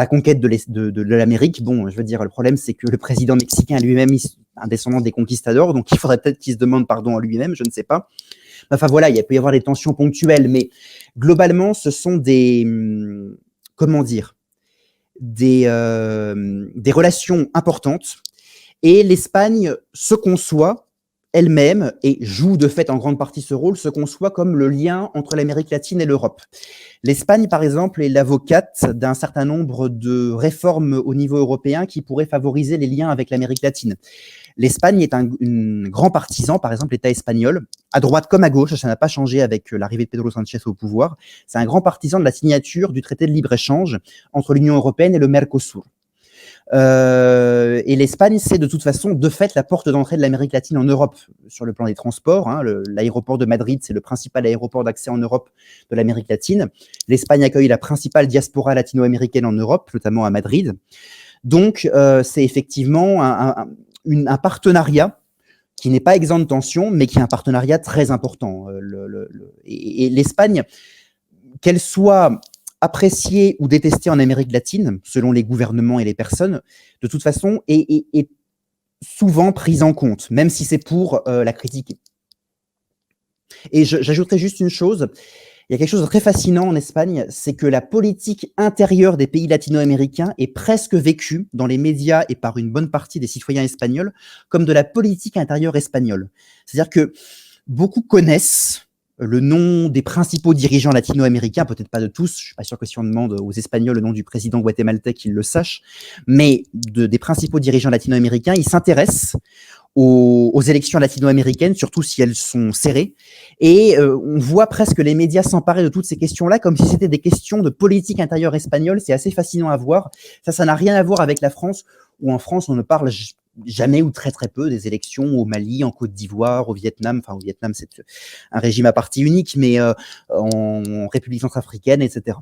conquête de l'Amérique. Bon, je veux dire, le problème, c'est que le président mexicain lui-même est un descendant des conquistadors, donc il faudrait peut-être qu'il se demande pardon à lui-même, je ne sais pas. Enfin voilà, il peut y avoir des tensions ponctuelles, mais globalement, ce sont des relations importantes. Et l'Espagne se conçoit elle-même, et joue de fait en grande partie ce rôle, se conçoit comme le lien entre l'Amérique latine et l'Europe. L'Espagne, par exemple, est l'avocate d'un certain nombre de réformes au niveau européen qui pourraient favoriser les liens avec l'Amérique latine. L'Espagne est un grand partisan, par exemple l'État espagnol, à droite comme à gauche, ça n'a pas changé avec l'arrivée de Pedro Sánchez au pouvoir, c'est un grand partisan de la signature du traité de libre-échange entre l'Union européenne et le Mercosur. Et l'Espagne, c'est de toute façon, de fait, la porte d'entrée de l'Amérique latine en Europe sur le plan des transports. L'aéroport de Madrid, c'est le principal aéroport d'accès en Europe de l'Amérique latine. L'Espagne accueille la principale diaspora latino-américaine en Europe, notamment à Madrid. Donc, c'est effectivement un partenariat qui n'est pas exempt de tension, mais qui est un partenariat très important. Et l'Espagne, qu'elle soit appréciée ou détestée en Amérique latine, selon les gouvernements et les personnes, de toute façon, est souvent prise en compte, même si c'est pour la critiquer. Et j'ajouterai juste une chose, il y a quelque chose de très fascinant en Espagne, c'est que la politique intérieure des pays latino-américains est presque vécue dans les médias et par une bonne partie des citoyens espagnols comme de la politique intérieure espagnole. C'est-à-dire que beaucoup connaissent le nom des principaux dirigeants latino-américains, peut-être pas de tous, je suis pas sûr que si on demande aux Espagnols le nom du président guatémaltèque, ils le sachent, mais des principaux dirigeants latino-américains, ils s'intéressent aux élections latino-américaines, surtout si elles sont serrées, et on voit presque les médias s'emparer de toutes ces questions-là comme si c'était des questions de politique intérieure espagnole. C'est assez fascinant à voir. Ça n'a rien à voir avec la France, où en France, on ne parle jamais ou très très peu des élections au Mali, en Côte d'Ivoire, au Vietnam. Enfin, au Vietnam, c'est un régime à parti unique, mais en République centrafricaine, etc.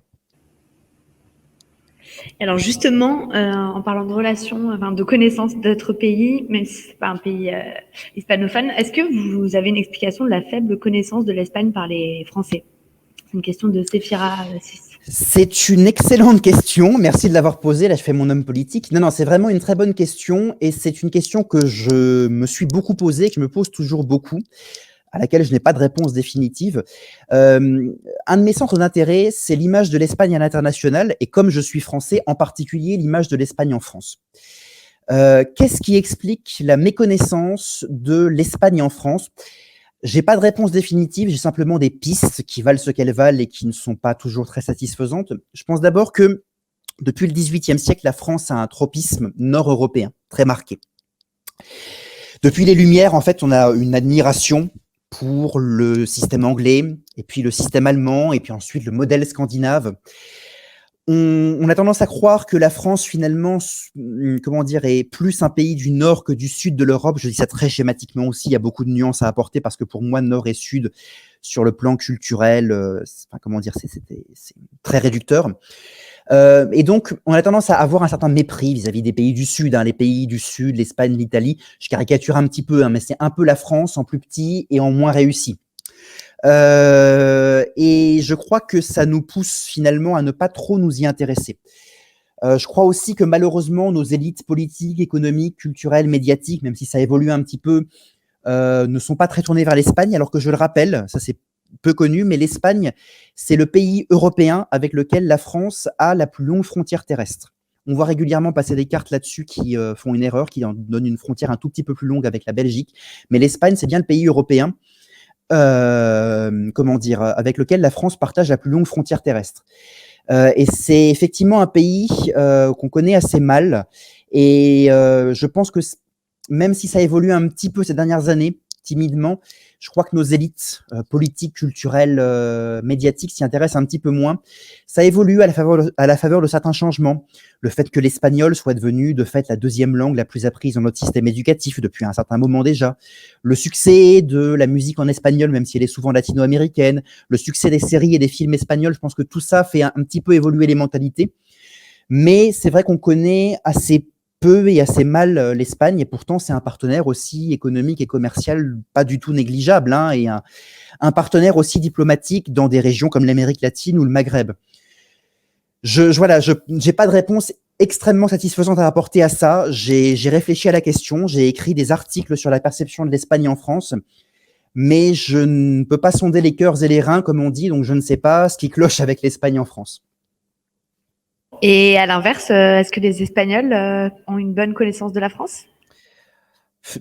Alors justement, en parlant de relations, enfin de connaissances d'autres pays, même si c'est pas un pays hispanophone, est-ce que vous avez une explication de la faible connaissance de l'Espagne par les Français? C'est une question de Séphira 6. C'est une excellente question. Merci de l'avoir posée. Là, je fais mon homme politique. Non, c'est vraiment une très bonne question. Et c'est une question que je me suis beaucoup posée, que je me pose toujours beaucoup, à laquelle je n'ai pas de réponse définitive. Un de mes centres d'intérêt, c'est l'image de l'Espagne à l'international. Et comme je suis français, en particulier, l'image de l'Espagne en France. Qu'est-ce qui explique la méconnaissance de l'Espagne en France ? J'ai pas de réponse définitive, j'ai simplement des pistes qui valent ce qu'elles valent et qui ne sont pas toujours très satisfaisantes. Je pense d'abord que depuis le XVIIIe siècle, la France a un tropisme nord-européen très marqué. Depuis les Lumières, en fait, on a une admiration pour le système anglais, et puis le système allemand, et puis ensuite le modèle scandinave. On a tendance à croire que la France, finalement, comment dire, est plus un pays du nord que du sud de l'Europe. Je dis ça très schématiquement aussi, il y a beaucoup de nuances à apporter, parce que pour moi, nord et sud, sur le plan culturel, enfin, comment dire, c'est très réducteur. Et donc, on a tendance à avoir un certain mépris vis-à-vis des pays du Sud, hein, les pays du Sud, l'Espagne, l'Italie. Je caricature un petit peu, hein, mais c'est un peu la France en plus petit et en moins réussi. Et je crois que ça nous pousse finalement à ne pas trop nous y intéresser. Je crois aussi que malheureusement, nos élites politiques, économiques, culturelles, médiatiques, même si ça évolue un petit peu, ne sont pas très tournés vers l'Espagne, alors que je le rappelle, ça c'est peu connu, mais l'Espagne, c'est le pays européen avec lequel la France a la plus longue frontière terrestre. On voit régulièrement passer des cartes là-dessus qui font une erreur, qui en donnent une frontière un tout petit peu plus longue avec la Belgique, mais l'Espagne, c'est bien le pays européen, comment dire, avec lequel la France partage la plus longue frontière terrestre. Et c'est effectivement un pays qu'on connaît assez mal, et je pense que même si ça évolue un petit peu ces dernières années, timidement, je crois que nos élites politiques, culturelles, médiatiques s'y intéressent un petit peu moins. Ça évolue à la faveur de certains changements. Le fait que l'espagnol soit devenu, de fait, la deuxième langue la plus apprise dans notre système éducatif depuis un certain moment déjà. Le succès de la musique en espagnol, même si elle est souvent latino-américaine. Le succès des séries et des films espagnols, je pense que tout ça fait un petit peu évoluer les mentalités. Mais c'est vrai qu'on connaît assez peu et assez mal l'Espagne, et pourtant c'est un partenaire aussi économique et commercial pas du tout négligeable, hein, et un partenaire aussi diplomatique dans des régions comme l'Amérique latine ou le Maghreb. Voilà, j'ai pas de réponse extrêmement satisfaisante à apporter à ça. J'ai réfléchi à la question, j'ai écrit des articles sur la perception de l'Espagne en France, mais je ne peux pas sonder les cœurs et les reins, comme on dit, donc je ne sais pas ce qui cloche avec l'Espagne en France. Et à l'inverse, est-ce que les Espagnols ont une bonne connaissance de la France?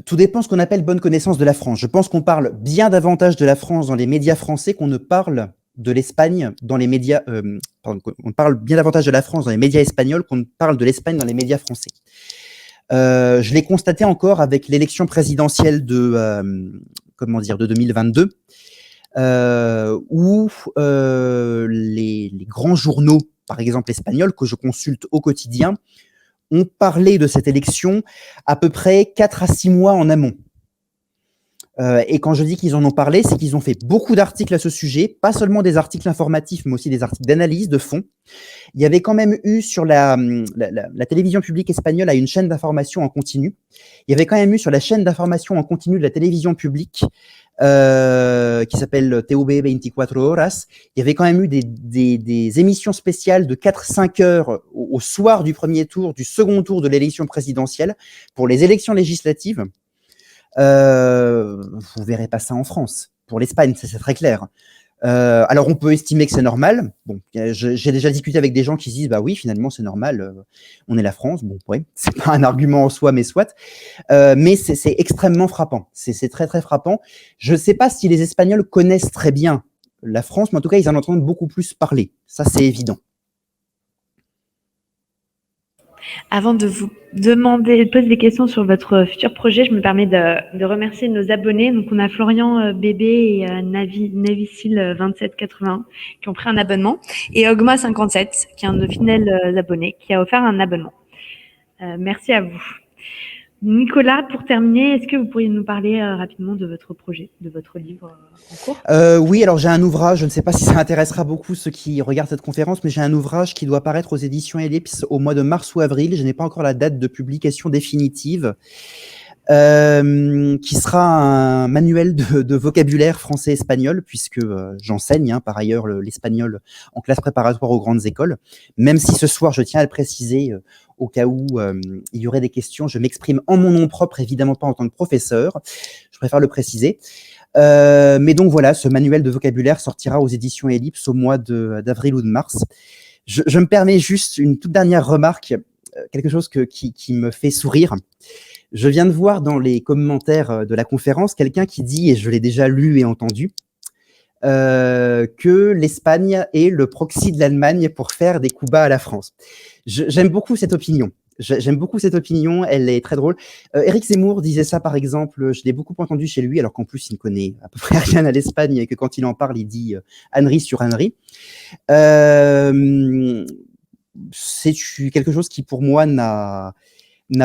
Tout dépend ce qu'on appelle bonne connaissance de la France. Je pense qu'on parle bien davantage de la France dans les médias français qu'on ne parle de l'Espagne dans les médias. On parle bien davantage de la France dans les médias espagnols qu'on ne parle de l'Espagne dans les médias français. Je l'ai constaté encore avec l'élection présidentielle de 2022, où les grands journaux, par exemple espagnols, que je consulte au quotidien, ont parlé de cette élection à peu près 4 à 6 mois en amont. Et quand je dis qu'ils en ont parlé, c'est qu'ils ont fait beaucoup d'articles à ce sujet, pas seulement des articles informatifs, mais aussi des articles d'analyse, de fond. Il y avait quand même eu sur la télévision publique espagnole a une chaîne d'information en continu. Il y avait quand même eu sur la chaîne d'information en continu de la télévision publique qui s'appelle TV 24 Horas. Il y avait quand même eu des émissions spéciales de 4-5 heures au soir du premier tour, du second tour de l'élection présidentielle pour les élections législatives. Vous verrez pas ça en France. Pour l'Espagne, c'est très clair. Alors on peut estimer que c'est normal. Bon, j'ai déjà discuté avec des gens qui se disent bah oui, finalement c'est normal. On est la France. Bon, ouais, c'est pas un argument en soi, mais soit. Mais c'est extrêmement frappant. C'est très très frappant. Je sais pas si les Espagnols connaissent très bien la France, mais en tout cas ils en entendent beaucoup plus parler. Ça c'est évident. Avant de vous poser des questions sur votre futur projet, je me permets de remercier nos abonnés. Donc, on a Florian Bébé et Navicil 2781 qui ont pris un abonnement, et Ogma 57 qui est un de nos fidèles abonnés qui a offert un abonnement. Merci à vous. Nicolas, pour terminer, est-ce que vous pourriez nous parler rapidement de votre projet, de votre livre en cours? Oui, alors j'ai un ouvrage, je ne sais pas si ça intéressera beaucoup ceux qui regardent cette conférence, mais j'ai un ouvrage qui doit paraître aux éditions Ellipse au mois de mars ou avril. Je n'ai pas encore la date de publication définitive, qui sera un manuel de vocabulaire français-espagnol, puisque j'enseigne par ailleurs l'espagnol en classe préparatoire aux grandes écoles. Même si ce soir, je tiens à le préciser, au cas où il y aurait des questions, je m'exprime en mon nom propre, évidemment pas en tant que professeur. Je préfère le préciser. Mais donc voilà, ce manuel de vocabulaire sortira aux éditions Ellipse au mois d'avril ou de mars. Je me permets juste une toute dernière remarque, quelque chose qui me fait sourire. Je viens de voir dans les commentaires de la conférence quelqu'un qui dit, et je l'ai déjà lu et entendu, que l'Espagne est le proxy de l'Allemagne pour faire des coups bas à la France. J'aime beaucoup cette opinion. J'aime beaucoup cette opinion, elle est très drôle. Éric Zemmour disait ça, par exemple, je l'ai beaucoup entendu chez lui, alors qu'en plus, il ne connaît à peu près rien à l'Espagne, et que quand il en parle, il dit ânerie sur ânerie. C'est quelque chose qui, pour moi, n'a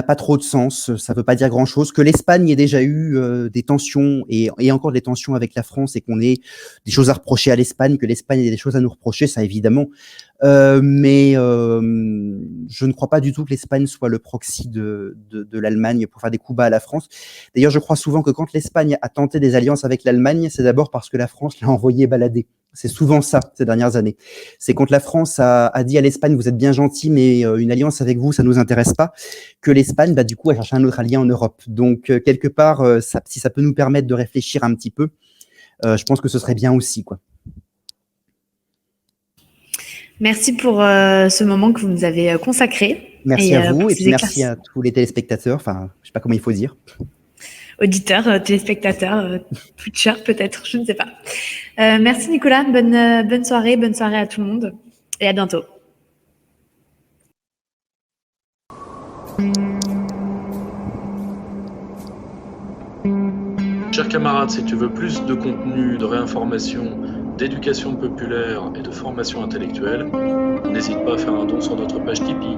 pas trop de sens. Ça ne veut pas dire grand-chose. Que l'Espagne ait déjà eu des tensions et encore des tensions avec la France et qu'on ait des choses à reprocher à l'Espagne, que l'Espagne ait des choses à nous reprocher, ça évidemment. Mais je ne crois pas du tout que l'Espagne soit le proxy de l'Allemagne pour faire des coups bas à la France. D'ailleurs, je crois souvent que quand l'Espagne a tenté des alliances avec l'Allemagne, c'est d'abord parce que la France l'a envoyé balader. C'est souvent ça, ces dernières années. C'est quand la France a dit à l'Espagne, vous êtes bien gentil, mais une alliance avec vous, ça ne nous intéresse pas, que l'Espagne, bah, du coup, a cherché un autre allié en Europe. Donc, quelque part, si ça peut nous permettre de réfléchir un petit peu, je pense que ce serait bien aussi, quoi. Merci pour ce moment que vous nous avez consacré. Merci à vous, et puis merci à tous les téléspectateurs, enfin, je sais pas comment il faut dire. Auditeurs, téléspectateurs, Twitchers peut-être, je ne sais pas. Merci Nicolas, bonne soirée à tout le monde et à bientôt. Chers camarades, si tu veux plus de contenu, de réinformation, d'éducation populaire et de formation intellectuelle, n'hésite pas à faire un don sur notre page Tipeee.